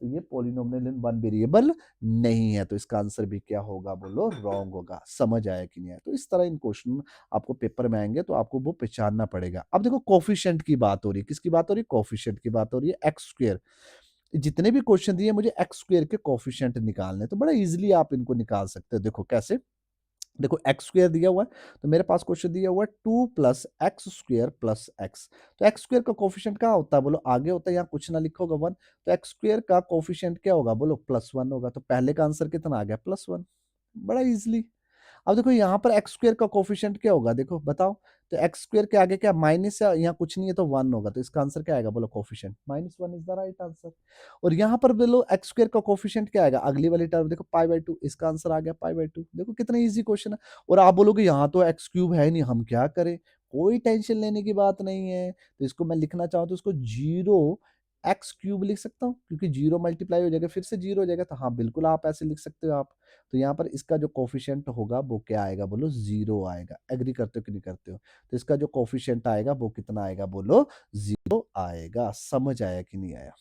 तो ये पॉलिनोमियल इन वन वेरिएबल नहीं है। तो इसका आंसर भी क्या होगा बोलो, रॉन्ग होगा। समझ आया कि नहीं आया? तो इस तरह इन क्वेश्चन आपको पेपर में आएंगे तो आपको वो पहचानना पड़ेगा। अब देखो कोफिशिएंट की बात हो रही है, किसकी बात हो रही है? कोफिशिएंट की बात हो रही है, एक्स स्क्वायर। जितने भी क्वेश्चन दिए मुझे एक्स स्क्वायर के कोफिशिएंट निकालने, तो बड़ा इजीली आप इनको निकाल सकते हो। देखो कैसे, देखो एक्स स्क्वायर दिया हुआ है, तो मेरे पास क्वेश्चन दिया हुआ है 2 plus x square plus x. तो एक्स स्क्वायर का कोफिशिएंट कहाँ होता है बोलो, आगे होता है, यहाँ कुछ ना लिखोगे 1। तो एक्स स्क्वायर का कोफिशिएंट क्या होगा बोलो, +1 होगा। तो पहले का आंसर कितना आ गया, +1। बड़ा इजिली। अब देखो यहाँ पर एक्स स्क्वायर का कोफिशिएंट क्या होगा, देखो बताओ। तो एक्स स्क्वायर के आगे क्या माइनस है, यहाँ कुछ नहीं है तो 1 होगा। तो इसका आंसर क्या आएगा बोलो, coefficient -1 is the right answer. और यहाँ पर बोलो एक्स स्क्वायर का कोफिशिएंट क्या आएगा, अगली वाली टर्म देखो π/2, इसका आंसर आ गया π/2। देखो कितना इजी क्वेश्चन है। और आप बोलोगे यहाँ तो एक्स क्यूब है नहीं, हम क्या करें? कोई टेंशन लेने की बात नहीं है। तो इसको मैं लिखना चाहूँ तो इसको 0 x³ लिख सकता हूँ, क्योंकि 0 मल्टीप्लाई हो जाएगा फिर से 0 हो जाएगा। तो हाँ बिल्कुल आप ऐसे लिख सकते हो आप। तो यहाँ पर इसका जो कोफिशिएंट होगा वो क्या आएगा बोलो, 0 आएगा। एग्री करते हो कि नहीं करते हो? तो इसका जो कोफिशिएंट आएगा वो कितना आएगा बोलो, 0 आएगा। समझ आया कि नहीं आया?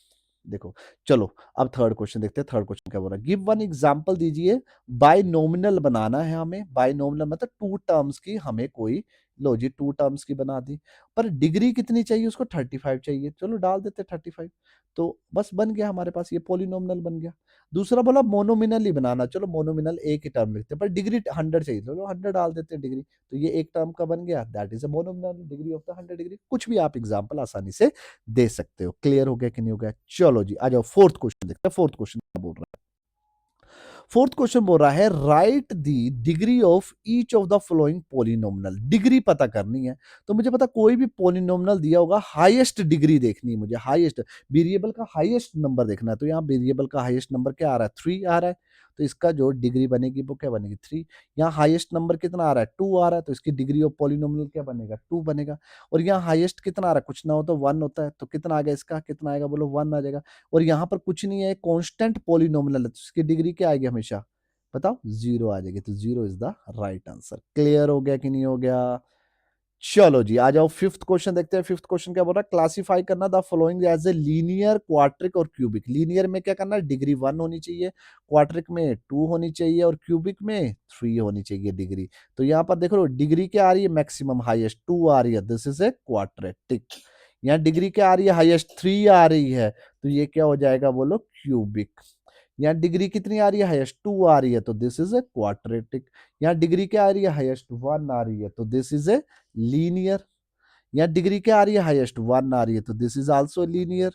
देखो चलो अब थर्ड क्वेश्चन देखते हैं। थर्ड क्वेश्चन क्या बोल रहा है, गिव वन एग्जांपल दीजिए। बाइनोमिनल बनाना है हमें। बाइनोमिनल मतलब टू टर्म्स की हमें कोई, लो जी टू टर्म्स की बना दी, पर डिग्री कितनी चाहिए उसको, 35 चाहिए। चलो डाल देते 35। तो बस बन गया हमारे पास, ये पॉलिनोमिनल बन गया। दूसरा बोला मोनोमिनल ही बनाना, चलो मोनोमिनल एक ही टर्म लिखते हैं, पर डिग्री 100 चाहिए, चलो 100 डाल देते हैं डिग्री। तो ये एक टर्म का बन गया, that is a monomial degree of the 100 degree. कुछ भी आप एग्जांपल आसानी से दे सकते हो। क्लियर हो गया कि नहीं हो गया? चलो जी आ जाओ फोर्थ क्वेश्चन देखते हैं। फोर्थ क्वेश्चन क्या बोल रहा है? फोर्थ क्वेश्चन बोल रहा है right the degree of each of the following polynomial. Degree पता करनी है। तो मुझे पता कोई भी पॉलिनोमिनल दिया होगा, हाईएस्ट डिग्री देखनी है मुझे, हाईएस्ट वेरिएबल का हाईएस्ट नंबर देखना है। तो यहाँ वेरिएबल का हाईएस्ट नंबर क्या आ रहा है, 3 आ रहा है। तो इसका जो डिग्री बनेगी वो क्या बनेगी, 3। यहाँ हाईएस्ट नंबर कितना आ रहा है, 2 आ रहा है, तो इसकी डिग्री ऑफ पॉलिनोमियल क्या बनेगा, 2 बनेगा। और यहाँ हाईएस्ट कितना आ रहा है, कुछ ना हो तो 1 होता है, तो कितना आ गया इसका, कितना आएगा बोलो, 1 आ जाएगा। और यहाँ पर कुछ नहीं है, कांस्टेंट पॉलिनोमियल है, तो इसकी डिग्री क्या आएगी हमेशा, बताओ, 0 आ जाएगी। तो 0 is the right answer. Clear हो गया कि नहीं हो गया? चलो जी आ जाओ फिफ्थ क्वेश्चन देखते हैं। फिफ्थ क्वेश्चन क्या बोल रहा है, क्लासिफाई करना the following as a linear, quadratic और क्यूबिक। लीनियर में क्या करना है, डिग्री 1 होनी चाहिए, क्वाड्रिक में 2 होनी चाहिए और क्यूबिक में 3 होनी चाहिए डिग्री। तो यहाँ पर देखो डिग्री क्या आ रही है, मैक्सिमम हाईएस्ट 2 आ रही है, दिस इज ए क्वाड्रेटिक। यहाँ डिग्री क्या आ रही है, हाईएस्ट 3 आ रही है, तो ये क्या हो जाएगा बोलो, क्यूबिक। यहाँ डिग्री कितनी आ रही है, हाईएस्ट 2 आ रही है, तो दिस इज ए क्वाड्रेटिक। यहाँ डिग्री क्या आ रही है, हाईएस्ट 1 आ रही है, तो दिस इज ए लीनियर। यहाँ डिग्री क्या आ रही है, हाईएस्ट 1 आ रही है, तो दिस इज आल्सो लीनियर।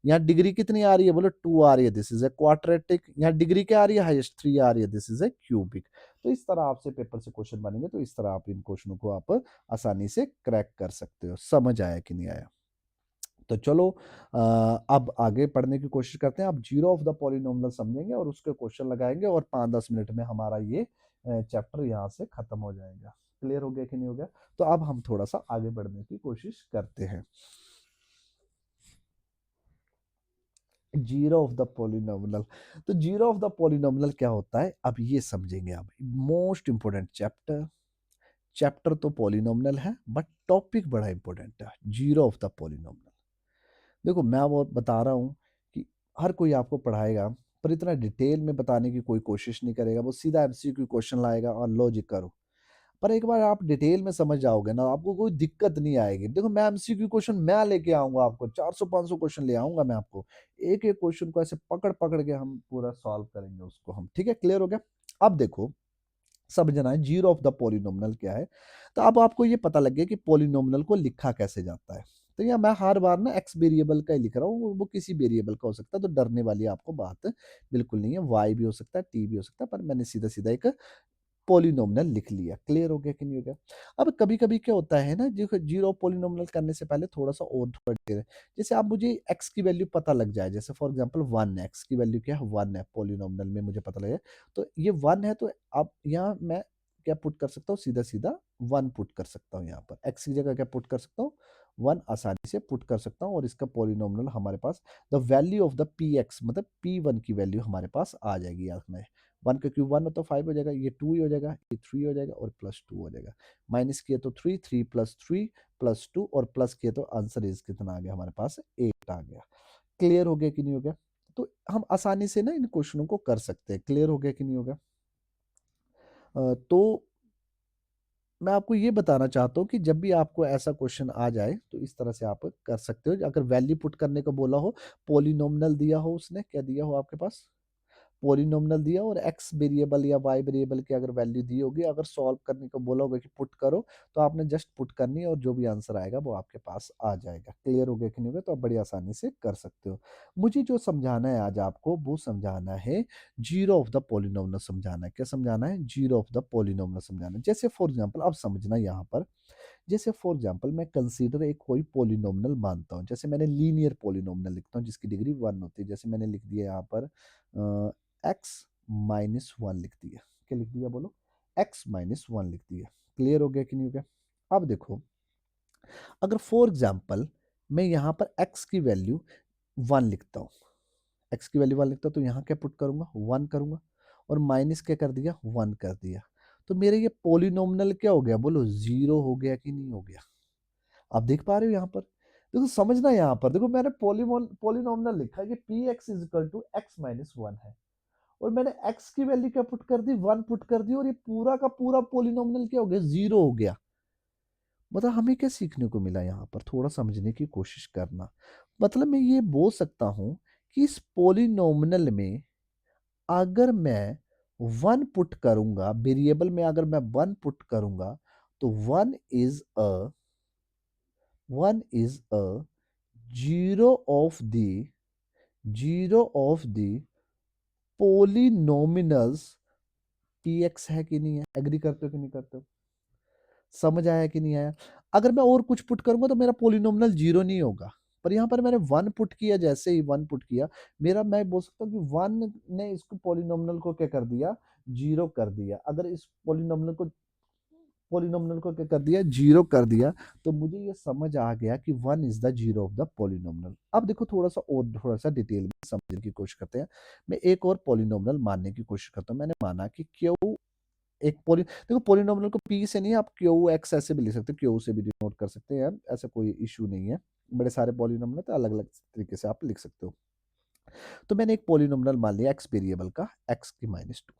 यहाँ डिग्री कितनी आ रही है बोलो, 2 आ रही है, दिस इज ए क्वाड्रेटिक। यहाँ डिग्री क्या आ रही है, हाईएस्ट 3 आ रही है, दिस इज ए क्यूबिक। तो इस तरह आपसे पेपर से क्वेश्चन बनेंगे, तो इस तरह आप इन क्वेश्चनों को आप आसानी से क्रैक कर सकते हो। समझ आया कि नहीं आया? तो चलो अब आगे पढ़ने की कोशिश करते हैं। अब जीरो ऑफ द पॉलिनोमियल समझेंगे और उसके क्वेश्चन लगाएंगे, और 5-10 मिनट में हमारा ये चैप्टर यहाँ से खत्म हो जाएगा। क्लियर हो गया कि नहीं हो गया? तो अब हम थोड़ा सा आगे बढ़ने की कोशिश करते हैं। जीरो ऑफ द पॉलिनोमियल, तो जीरो ऑफ द पॉलिनोमियल क्या होता है, अब ये समझेंगे। अब मोस्ट इंपोर्टेंट चैप्टर, चैप्टर तो पॉलिनोमियल है बट टॉपिक बड़ा इंपॉर्टेंट है, जीरो ऑफ द पॉलिनोमियल। देखो मैं वो बता रहा हूँ कि हर कोई आपको पढ़ाएगा, पर इतना डिटेल में बताने की कोई कोशिश नहीं करेगा, वो सीधा एमसीक्यू क्वेश्चन लाएगा और लॉजिक करो। पर एक बार आप डिटेल में समझ जाओगे ना, आपको कोई दिक्कत नहीं आएगी। देखो मैं एमसीक्यू क्वेश्चन मैं लेके आऊंगा आपको, 400-500 क्वेश्चन ले आऊंगा मैं आपको। एक एक क्वेश्चन को ऐसे पकड़ पकड़ के हम पूरा सॉल्व करेंगे उसको हम, ठीक है? क्लियर हो गया? अब देखो, समझना है जीरो ऑफ द पॉलिनोमिनल क्या है। तो अब आपको ये पता लग गया कि पॉलिनोमिनल को लिखा कैसे जाता है। तो यहाँ मैं हर बार ना एक्स वेरिएबल का ही लिख रहा हूँ, वो किसी वेरिएबल का हो सकता है, तो डरने वाली आपको बात बिल्कुल नहीं है। वाई भी हो सकता है, टी भी हो सकता है, पर मैंने सीधा सीधा एक पॉलिनोमिनल लिख लिया। क्लियर हो गया कि नहीं हो गया? अब कभी-कभी क्या होता है ना, देखो जीरो पॉलिनोमिनल करने से पहले थोड़ा-सा और थोड़ा डिटेल है। जैसे आप मुझे x की वैल्यू पता लग जाए, जैसे फॉर एग्जांपल 1 x की वैल्यू क्या है? 1 है पॉलिनोमिनल में, मुझे पता लगे तो ये 1 है, तो अब यहाँ मैं क्या पुट कर सकता हूँ? सीधा-सीधा 1 पुट कर सकता हूँ यहाँ पर। x की जगह क्या पुट कर सकता हूँ? 1 आसानी से पुट कर सकता हूँ और इसका पॉलिनोमिनल हमारे पास the value of the px मतलब p1 की वैल्यू हमारे पास आ जाएगी। याद रखना है 1 का क्यूब 1 हो तो 5 हो जाएगा, ये 2 ही हो जाएगा, ये 3 हो जाएगा और प्लस 2 हो जाएगा। माइनस किए तो 3, 3 प्लस 3 प्लस 2 और प्लस किए तो आंसर इज कितना आ गया हमारे पास? 8 आ गया। क्लियर हो गया कि नहीं हो गया? तो हम आसानी से ना इन क्वेश्चनों को कर सकते हैं। क्लियर हो गया कि नहीं हो गया? तो मैं आपको ये बताना चाहता हूँ कि जब भी आपको ऐसा क्वेश्चन आ जाए तो इस तरह से आप कर सकते हो। अगर वैल्यू पुट करने को बोला हो, पॉलिनोमिनल दिया हो, उसने क्या दिया हो आपके पास? पॉलिनोमिनल दिया और एक्स वेरिएबल या वाई वेरिएबल की अगर वैल्यू दी होगी, अगर सॉल्व करने को बोला होगा कि पुट करो, तो आपने जस्ट पुट करनी है और जो भी आंसर आएगा वो आपके पास आ जाएगा। क्लियर हो गया कि नहीं हो गया? तो आप बड़ी आसानी से कर सकते हो। मुझे जो समझाना है आज आपको, वो समझाना है जीरो ऑफ द पॉलिनोमिनल समझाना है। क्या समझाना है? जीरो ऑफ द पॉलिनोमिनल समझाना है। जैसे फॉर एग्जाम्पल अब समझना यहाँ पर, जैसे फॉर एग्जांपल मैं कंसीडर एक कोई पॉलिनोमिनल मानता हूँ, जैसे मैंने लीनियर पॉलिनोमिनल लिखता हूँ जिसकी डिग्री 1 होती है। जैसे मैंने लिख दिया यहाँ पर एक्स माइनस 1 लिख दिया। क्या लिख दिया बोलो? एक्स माइनस 1 लिख दिया। क्लियर हो गया कि नहीं हो गया? अब देखो, अगर फॉर एग्जांपल मैं यहाँ पर एक्स की वैल्यू 1 लिखता हूँ, एक्स की वैल्यू 1 लिखता हूँ, तो यहाँ क्या पुट करूंगा? 1 करूंगा और माइनस क्या कर दिया? 1 कर दिया। तो मेरे ये पॉलिनोमिनल क्या हो गया बोलो? जीरो हो गया कि नहीं हो गया? आप देख पा रहे हो यहाँ पर? देखो समझना, यहाँ पर देखो मैंने पॉलिनोमिनल लिखा है कि p x is equal to x minus 1 है और मैंने एक्स की वैल्यू क्या पुट कर दी? 1 पुट कर दी और ये पूरा का पूरा पॉलिनोमिनल क्या हो गया? जीरो हो गया। मतलब हमें क्या सीखने को मिला यहाँ पर? थोड़ा समझने की कोशिश करना। मतलब मैं ये बोल सकता हूँ कि इस पॉलिनोमिनल में अगर मैं 1 पुट करूंगा, वेरिएबल में अगर मैं 1 पुट करूंगा, तो 1 is a zero of the polynomials px है कि नहीं है? एग्री करते हो कि नहीं करते हो? समझ आया कि नहीं आया? अगर मैं और कुछ पुट करूंगा तो मेरा पोलिनोमिनल जीरो नहीं होगा, पर यहाँ पर मैंने 1 पुट किया। जैसे ही 1 पुट किया, मेरा मैं बोल सकता हूँ कि 1 ने इसको पोलिनोमिनल को क्या कर दिया? जीरो कर दिया। अगर इस पॉलिनोमिनल को क्या कर दिया? जीरो कर दिया। तो मुझे ये समझ आ गया कि 1 is the zero of the polynomial. अब देखो थोड़ा सा डिटेल में समझने की कोशिश करते हैं। मैं एक और पॉलिनोमिनल मानने की कोशिश करता हूँ। मैंने माना कि क्यू एक पोली देखो, पॉलिनोमिनल को पी से नहीं, आप क्यू एक्स ऐसे भी लिख सकते हो, क्यू से भी डिनोट कर सकते हैं, ऐसा कोई इशू नहीं है। बड़े सारे पॉलिनोमिनल तो अलग अलग तरीके से आप लिख सकते हो। तो मैंने एक पॉलिनोमिनल मान लिया एक्स वेरिएबल का, एक्स की माइनस 2।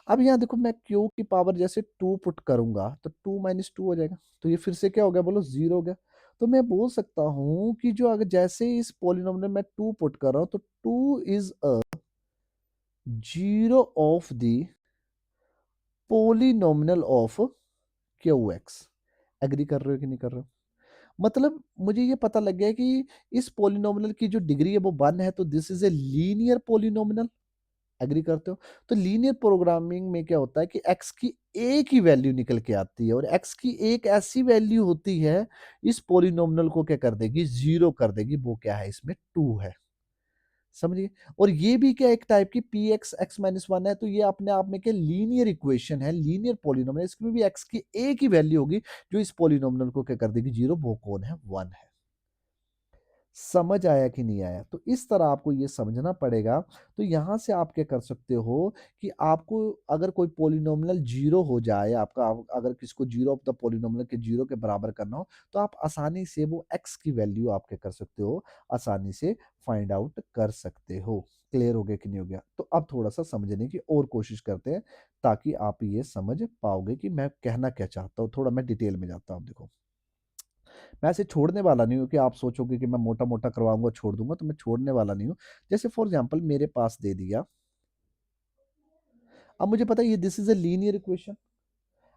अब यहाँ देखो, मैं क्यू की पावर जैसे 2 पुट करूंगा तो 2 माइनस 2 हो जाएगा, तो ये फिर से क्या हो गया बोलो? जीरो हो गया। तो मैं बोल सकता हूँ कि जो अगर जैसे इस पॉलिनोमिनल में 2 पुट कर रहा हूँ, तो 2 is a zero of the polynomial of q x. Agree कर रहे हो कि नहीं कर रहे हो? मतलब मुझे ये पता लग गया कि इस पॉलिनोमिनल की जो डिग्री है वो 1 है, तो this is a linear polynomial. Agree करते हो? तो लीनियर प्रोग्रामिंग में क्या होता है कि x की एक ही वैल्यू निकल के आती है और x की एक ऐसी वैल्यू होती है, इस पॉलिनोमिनल को क्या कर देगी? जीरो कर देगी। वो क्या है? इसमें 2 है। समझिए? और ये भी क्या एक टाइप की पी एक्स एक्स माइनस 1 है, तो ये अपने आप में क्या लीनियर इक्वेशन है, लीनियर पॉलिनोमियल। इसमें भी x की एक ही वैल्यू होगी जो इस पॉलिनोमियल को क्या कर देगी? जीरो। वो कौन है? 1 है। समझ आया कि नहीं आया? तो इस तरह आपको ये समझना पड़ेगा। तो यहां से आप क्या कर सकते हो कि आपको अगर कोई पॉलिनोमियल जीरो हो जाए, आपका अगर किसको जीरो ऑफ द पॉलिनोमियल के जीरो के बराबर करना हो, तो आप आसानी से वो एक्स की वैल्यू आप क्या कर सकते हो? आसानी से फाइंड आउट कर सकते हो। क्लियर हो गया कि नहीं हो गया? तो अब थोड़ा सा समझने की और कोशिश करते हैं, ताकि आप ये समझ पाओगे कि मैं कहना क्या चाहता हूँ। थोड़ा मैं डिटेल में जाता हूँ। देखो, मैं ऐसे छोड़ने वाला नहीं हूँ कि आप सोचोगे कि मैं मोटा मोटा करवाऊंगा छोड़ दूंगा, तो मैं छोड़ने वाला नहीं हूँ। जैसे फॉर एग्जांपल मेरे पास दे दिया, अब मुझे पता है ये this is a linear equation,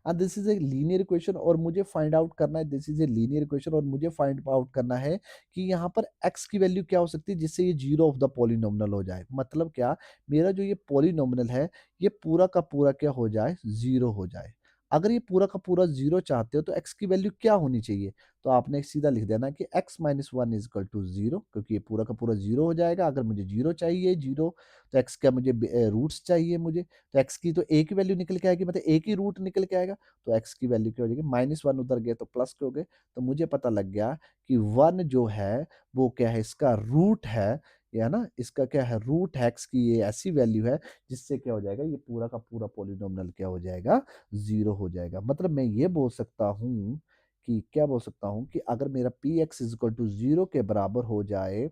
and this is a linear equation, और मुझे फाइंड आउट करना है, this is a linear equation, और मुझे फाइंड आउट करना है कि यहाँ पर x की वैल्यू क्या हो सकती है जिससे ये जीरो ऑफ द पॉलिनोमिनल हो जाए। मतलब क्या, मेरा जो ये पॉलिनोमिनल है ये पूरा का पूरा क्या हो जाए, जीरो हो जाए। अगर ये पूरा का पूरा जीरो चाहते हो तो x की वैल्यू क्या होनी चाहिए, तो आपने सीधा लिख देना कि x minus one is equal to zero, क्योंकि ये पूरा का पूरा जीरो हो जाएगा। अगर मुझे जीरो चाहिए, जीरो, तो x का मुझे रूट्स चाहिए मुझे, तो x की तो एक ही वैल्यू निकल के आएगी, मतलब एक ही रूट निकल के आएगा। तो x की वैल्यू क्या हो जाएगी, माइनस वन उधर गए तो प्लस के हो गए। तो मुझे पता लग गया कि वन जो है वो क्या है, इसका रूट है, या ना इसका क्या है, रूट है, x की ये ऐसी वैल्यू है जिससे क्या हो जाएगा, ये पूरा का पूरा पॉलिनोमियल क्या हो जाएगा, जीरो हो जाएगा। मतलब मैं ये बोल सकता हूँ कि क्या बोल सकता हूँ कि अगर मेरा p x is equal to zero के बराबर हो जाए,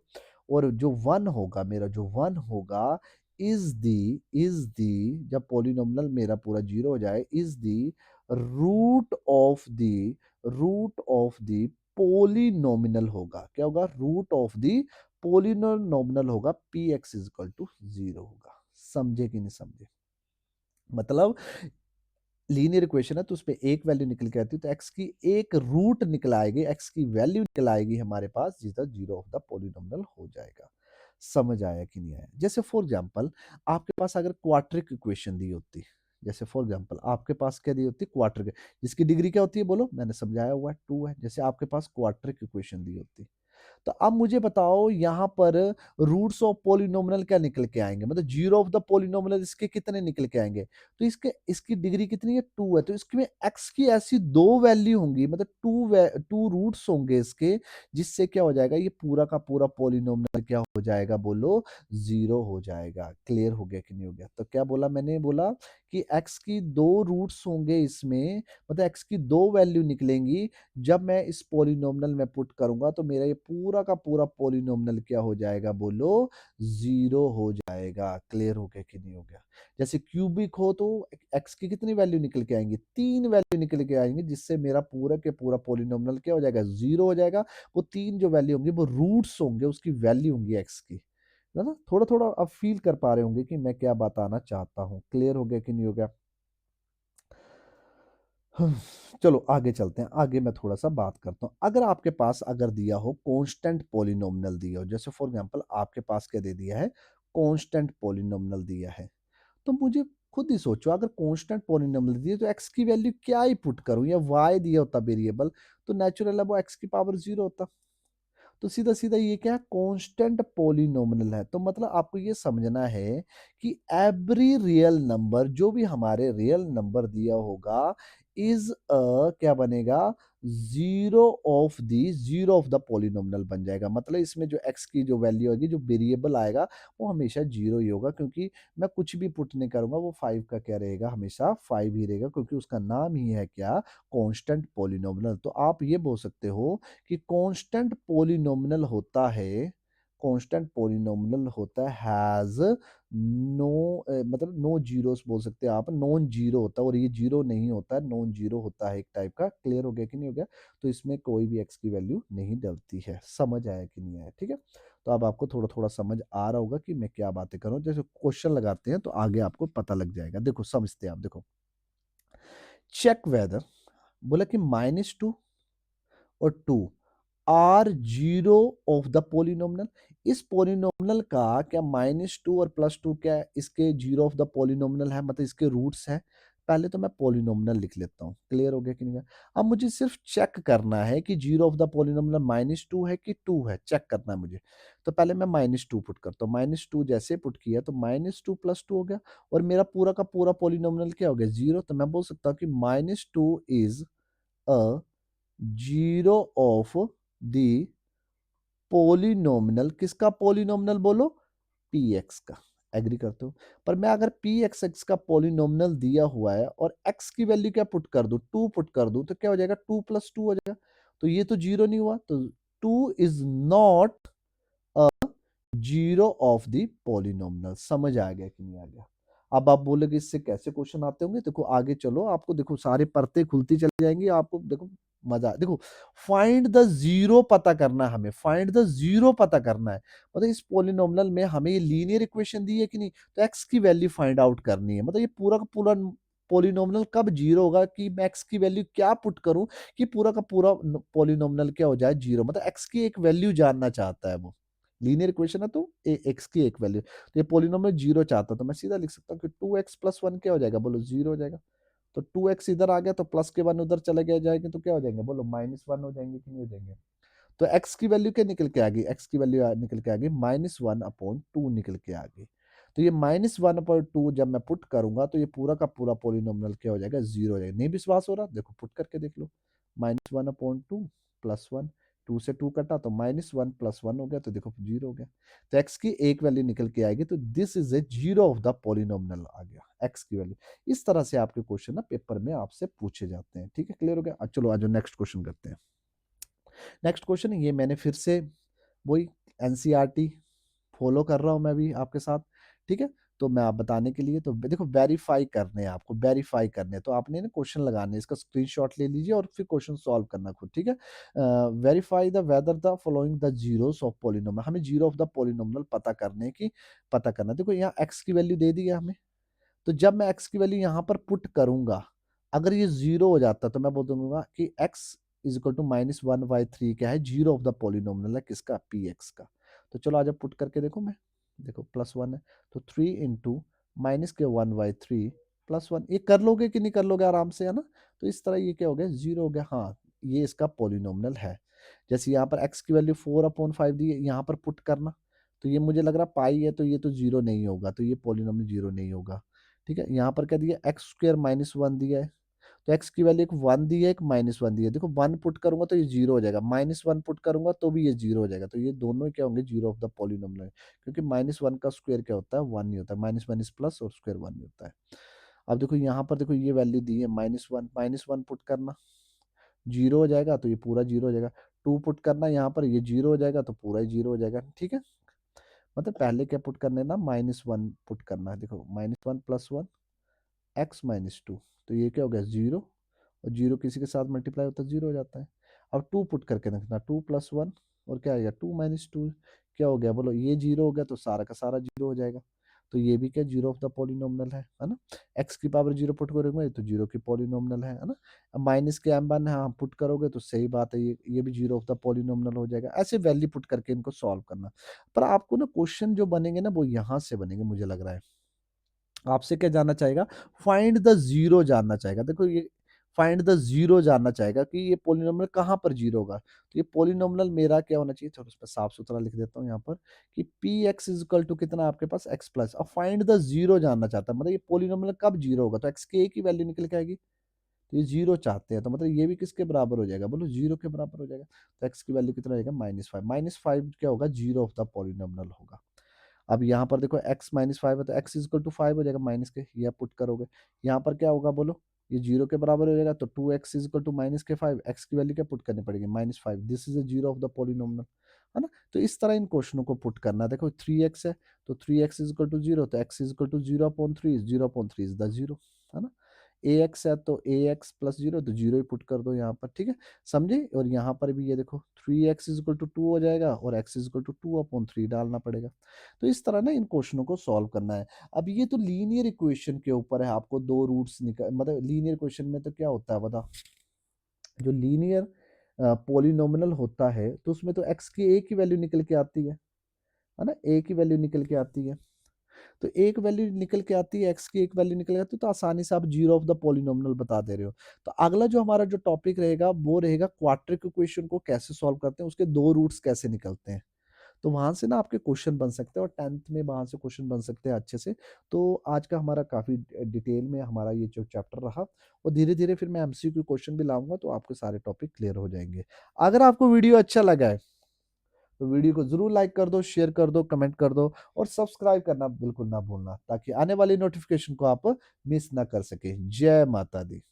और जो वन होगा, मेरा जो वन होगा इज दी जब पॉलिनोमियल मेरा पूरा जीरो हो जाए, is the root of the polynomial होगा। क्या होगा, रूट ऑफ दी पोलिनोमिनल होगा, p x is equal to zero होगा। समझे कि नहीं समझे? मतलब लीनियर इक्वेशन है तो उसमें एक वैल्यू निकल के आती है, तो एक्स की एक रूट निकल आएगी, एक्स की वैल्यू निकल आएगी हमारे पास, जिसका जीरो ऑफ द पॉलिनोमियल हो जाएगा। समझ आया कि नहीं आया? जैसे फॉर एग्जांपल आपके पास अगर क्वाड्रिक इक्वेशन दी होती, जैसे फॉर एग्जांपल आपके पास क्या दी होती, क्वाड्रिक, जिसकी डिग्री क्या होती है बोलो, मैंने समझाया हुआ है, टू है। जैसे आपके पास क्वाड्रिक इक्वेशन दी होती, तो अब मुझे बताओ यहाँ पर रूट्स ऑफ पॉलिनोमियल क्या निकल के आएंगे, मतलब जीरो ऑफ द पॉलिनोमियल इसके कितने निकल के आएंगे, तो इसके इसकी डिग्री कितनी है, टू है, तो इसमें एक्स की ऐसी दो वैल्यू होंगी, मतलब टू रूट्स होंगे इसके, जिससे क्या हो जाएगा, ये पूरा का पूरा पॉलिनोमियल क्या हो जाएगा बोलो, जीरो हो जाएगा। क्लियर हो गया कि नहीं हो गया? तो क्या बोला मैंने, बोला कि एक्स की दो रूट्स होंगे इसमें, मतलब एक्स की दो वैल्यू निकलेंगी, जब मैं इस पॉलिनोमियल में पुट करूंगा तो मेरा ये पूरा का पूरा पॉलिनोमियल क्या हो जाएगा बोलो, जीरो हो जाएगा। क्लियर हो गया कि नहीं हो गया? जैसे क्यूबिक हो तो एक्स की कितनी वैल्यू निकल के आएंगी, तीन वैल्यू निकल के आएंगी, जिससे मेरा पूरा के पूरा पॉलिनोमियल क्या हो जाएगा, जीरो हो जाएगा। वो तीन जो वैल्यू होंगी वो रूट्स होंगे, उसकी वैल्यू होंगी एक्स की, है ना? थोड़ा थोड़ा आप फील कर पा रहे होंगे कि मैं क्या बताना चाहता हूँ। क्लियर हो गया कि नहीं हो गया? चलो आगे चलते हैं। आगे मैं थोड़ा सा बात करता हूँ। अगर आपके पास अगर दिया हो कांस्टेंट पॉलिनोमियल दिया हो, जैसे फॉर एग्जांपल आपके पास क्या दे दिया है, कांस्टेंट पॉलिनोमियल दिया है, तो मुझे खुद ही सोचो, अगर कांस्टेंट पॉलिनोमियल दिए तो एक्स की वैल्यू क्या ही पुट करूं, या वाई दिया होता वेरिएबल, तो नेचुरल है वो एक्स की पावर जीरो होता। तो सीधा सीधा ये क्या है, कांस्टेंट पॉलिनोमियल है। तो मतलब आपको ये समझना है कि एवरी रियल नंबर, जो भी हमारे रियल नंबर दिया होगा, इज क्या बनेगा, जीरो ऑफ द पॉलिनोमियल बन जाएगा। मतलब इसमें जो एक्स की जो वैल्यू होगी, जो वेरिएबल आएगा, वो हमेशा जीरो ही होगा, क्योंकि मैं कुछ भी पुट नहीं करूंगा, वो फाइव का क्या रहेगा, हमेशा फाइव ही रहेगा, क्योंकि उसका नाम ही है क्या, कांस्टेंट पॉलिनोमियल। तो आप ये बोल सकते हो कि कांस्टेंट पॉलिनोमियल होता है हैज नो, मतलब नो जीरोस बोल सकते हैं आप, नॉन जीरो होता है, और ये जीरो नहीं होता है, नॉन जीरो होता है एक टाइप का। क्लियर हो गया कि नहीं हो गया? तो इसमें कोई भी एक्स की वैल्यू नहीं डलती है। समझ आया कि नहीं आया? ठीक है, तो अब आपको थोड़ा थोड़ा समझ आ रहा होगा कि मैं क्या बातें कर रहा हूँ। जैसे क्वेश्चन लगाते हैं तो आगे आपको पता लग जाएगा। देखो समझते हैं आप, देखो चेक वेदर, बोला कि -2 और 2 are zero of the polynomial. इस पोलिनोमियल का क्या -2 और +2 क्या इसके जीरो ऑफ द पोलिनोमियल है, मतलब इसके रूट्स है। पहले तो मैं पोलिनोमियल लिख लेता हूँ। क्लियर हो गया कि नहीं? अब मुझे सिर्फ चेक करना है कि जीरो ऑफ द पोलिनोमियल -2 है कि 2 है, चेक करना है मुझे। तो पहले मैं -2 पुट करता हूँ। -2 जैसे पुट किया तो -2 +2 हो गया, और मेरा पूरा का पूरा पोलिनोमियल क्या हो गया, जीरो। तो मैं बोल सकता हूँ कि -2 is a zero of the polynomial. किसका पोलिनोमिनल बोलो, पी एक्स का। एग्री करते हो? पर मैं अगर पी एक्स एक्स का पोलिनोमिनल दिया हुआ है और एक्स की वैल्यू क्या पुट कर दूं, टू पुट कर दूं, तो क्या हो जाएगा, 2 + 2 हो जाएगा। तो ये तो जीरो नहीं हुआ, तो two is not zero of the polynomial. समझ आ गया कि नहीं आ गया? अब आप बोलोगे इससे कैसे क्वेश्चन आते होंगे, देखो आगे चलो, आपको देखो सारे परतें खुलती चली जाएंगी, आपको देखो मजा देखो, फाइंड द जीरो पता करना है हमें, फाइंड द जीरो पता करना है। मतलब इस पॉलिनॉमियल में हमें ये लीनियर इक्वेशन दी है कि नहीं, तो एक्स की वैल्यू फाइंड आउट करनी है। मतलब ये पूरा का पूरा पॉलिनॉमियल कब जीरो होगा, कि मैं एक्स की वैल्यू क्या पुट करूं कि पूरा का पूरा पॉलिनॉमियल क्या हो जाए, जीरो। मतलब एक्स की एक वैल्यू जानना चाहता है वो। लीनियर इक्वेशन है तो एक्स की एक वैल्यू, तो ये पॉलिनॉमियल जीरो चाहता है, तो मैं सीधा लिख सकता हूँ कि 2x+1 क्या हो जाएगा, बोलो जीरो हो जाएगा। तो 2x इधर आ गया तो प्लस के 1 उधर चले गया जाएंगे, तो क्या हो जाएंगे, बोलो -1 हो जाएंगे कि नहीं हो जाएंगे। तो x की वैल्यू क्या निकल के आ गई, x की वैल्यू निकल के आ गई -1/2 निकल के आ गई। तो ये -1/2 जब मैं पुट करूंगा तो ये पूरा का पूरा पॉलिनॉमियल क्या हो जाएगा, जीरो हो जाएगा। नहीं विश्वास हो रहा, देखो पुट करके देख लो। -1/2 +1, 2 से 2 कटा तो -1 + 1 हो गया, तो देखो जीरो हो गया। तो x की एक वैल्यू निकल के आएगी, तो this is a zero of the polynomial आ गया x की वैल्यू। इस तरह से आपके क्वेश्चन ना पेपर में आपसे पूछे जाते हैं। ठीक है, क्लियर हो गया। चलो आज नेक्स्ट क्वेश्चन करते हैं। नेक्स्ट क्वेश्चन, ये मैंने फिर से वही एनसीईआरटी फॉलो कर रहा हूँ मैं भी आपके साथ। ठीक है, तो मैं आप बताने के लिए, तो देखो वेरीफाई करने हैं आपको, वेरीफाई करने हैं, तो आपने ना क्वेश्चन लगाने हैं, इसका स्क्रीनशॉट ले लीजिए और फिर क्वेश्चन सॉल्व करना खुद। ठीक है, verify the whether the following the zeros of polynomial, हमें जीरो ऑफ द पॉलिनोमियल पता करने की, पता करना। देखो यहाँ एक्स की वैल्यू दे दी है हमें, तो जब मैं x की वैल्यू यहाँ पर पुट करूंगा, अगर ये जीरो हो जाता तो मैं बोल दूंगा कि x इज इक्वल टू -1/3 क्या है, जीरो ऑफ द पॉलिनोमियल है किसका, पी एक्स का। तो चलो आज पुट करके देखो, मैं देखो +1 है, तो 3 इंटू -1/3 +1, ये कर लोगे कि नहीं कर लोगे आराम से, है ना। तो इस तरह ये क्या हो गया, जीरो हो गया। हाँ, ये इसका पॉलिनोमियल है। जैसे यहाँ पर x की वैल्यू 4/5 दी है, यहाँ पर पुट करना, तो ये मुझे लग रहा पाई है, तो ये तो जीरो नहीं होगा, तो ये पॉलिनोमियल जीरो नहीं होगा। ठीक है, यहाँ पर क्या दिया, x² -1 दिया है, तो x की वैल्यू एक 1 दी है, एक -1 दी है। देखो 1 पुट करूंगा तो ये जीरो हो जाएगा, -1 पुट करूंगा तो भी ये जीरो हो जाएगा, तो ये दोनों क्या होंगे, जीरो ऑफ द पॉलिनोमियल, क्योंकि -1 का स्क्वायर क्या होता है, 1 नहीं होता, -1 इज प्लस और स्क्वायर 1 नहीं होता है। अब देखो यहाँ पर देखो ये वैल्यू दी है -1 पुट करना, जीरो हो जाएगा, तो ये पूरा जीरो हो जाएगा। 2 पुट करना यहाँ पर, ये जीरो हो जाएगा, तो पूरा ही जीरो हो जाएगा। ठीक है, मतलब पहले क्या पुट करना है ना, -1 पुट करना है। देखो -1 + 1 x-2, तो ये क्या हो गया, जीरो, और जीरो किसी के साथ मल्टीप्लाई होता है जीरो हो जाता है। अब 2 पुट करके देखना, 2 + 1 और क्या आएगा, 2 - 2 क्या हो गया, बोलो ये जीरो हो गया, तो सारा का सारा जीरो हो जाएगा। तो ये भी क्या, जीरो ऑफ द पॉलिनोमियल है ना। एक्स की पावर जीरो पुट करोगे तो जीरो की पॉलिनोमियल है ना। अब माइनस के m1 हाँ पुट करोगे तो सही बात है, ये भी जीरो ऑफ द पॉलिनोमियल हो जाएगा। ऐसे वैल्यू पुट करके इनको सॉल्व करना। पर आपको ना क्वेश्चन जो बनेंगे ना वो यहाँ से बनेंगे, मुझे लग रहा है आपसे क्या जानना चाहेगा, फाइंड द जीरो जानना चाहेगा। देखो ये फाइंड द जीरो जानना चाहेगा कि ये पोलिनोमियल कहाँ पर जीरो होगा। तो ये पोलिनोमियल मेरा क्या होना चाहिए, थोड़ा उस पर साफ सुथरा लिख देता हूँ यहाँ पर कि p x is equal to कितना आपके पास एक्स प्लस, और फाइंड द जीरो जानना चाहता है, मतलब ये पोलिनोमियल कब जीरो होगा, तो एक्स की एक ही वैल्यू निकल के आएगी, तो ये जीरो चाहते हैं, तो मतलब ये भी किसके बराबर हो जाएगा, बोलो जीरो के बराबर हो जाएगा। तो एक्स की वैल्यू कितना रहेगा, -5, -5 क्या होगा, जीरो ऑफ द पॉलिनोमियल होगा। अब यहाँ पर देखो x -5 है तो x इक्वल टू 5 हो जाएगा माइनस के, ये पुट करोगे, यहाँ पर क्या होगा बोलो, ये जीरो के बराबर हो जाएगा, तो 2x इक्वल टू -5, x की वैल्यू क्या पुट करनी पड़ेगी, -5, this is a zero of the polynomial, है ना। तो इस तरह इन क्वेश्चनों को पुट करना है। देखो 3x है तो 3x इक्वल टू जीरो, तो x equal to 0/3, 0/3 is the zero, है ना। ax है तो ax प्लस जीरो, तो जीरो ही पुट कर दो यहाँ पर, ठीक है, समझे। और यहाँ पर भी ये देखो 3x इक्वल टू 2 हो जाएगा और x इक्वल टू 2/3 डालना पड़ेगा। तो इस तरह ना इन क्वेश्चनों को सॉल्व करना है। अब ये तो लीनियर इक्वेशन के ऊपर है, आपको दो रूट्स निकल, मतलब लीनियर इक्वेशन में तो क्या होता है बता, जो लीनियर पॉलिनोमिनल होता है तो उसमें तो x की एक ही वैल्यू निकल के आती है ना, एक ही वैल्यू निकल के आती है। तो एक वैल्यू निकल के आती है, x की एक वैल्यू निकल के आती है, तो आसानी से आप जीरो ऑफ द पॉलिनोमिनल बता दे रहे हो। तो अगला जो हमारा जो टॉपिक रहेगा वो रहेगा क्वाड्रेटिक इक्वेशन को कैसे सॉल्व करते हैं, उसके दो रूट्स कैसे निकलते हैं। तो वहाँ से ना आपके क्वेश्चन बन सकते हैं और 10th में वहाँ से क्वेश्चन बन सकते हैं अच्छे से। तो आज का हमारा काफ़ी डिटेल में हमारा ये जो चैप्टर रहा, और धीरे-धीरे फिर मैं एमसीक्यू क्वेश्चन भी लाऊँगा तो आपके सारे टॉपिक क्लियर हो जाएँगे। अगर आपको वीडियो अच्छा लगा है, तो वीडियो को ज़रूर लाइक कर दो, शेयर कर दो, कमेंट कर दो और सब्सक्राइब करना बिल्कुल ना भूलना, ताकि आने वाली नोटिफ़िकेशन को आप मिस ना कर सकें। जय माता दी।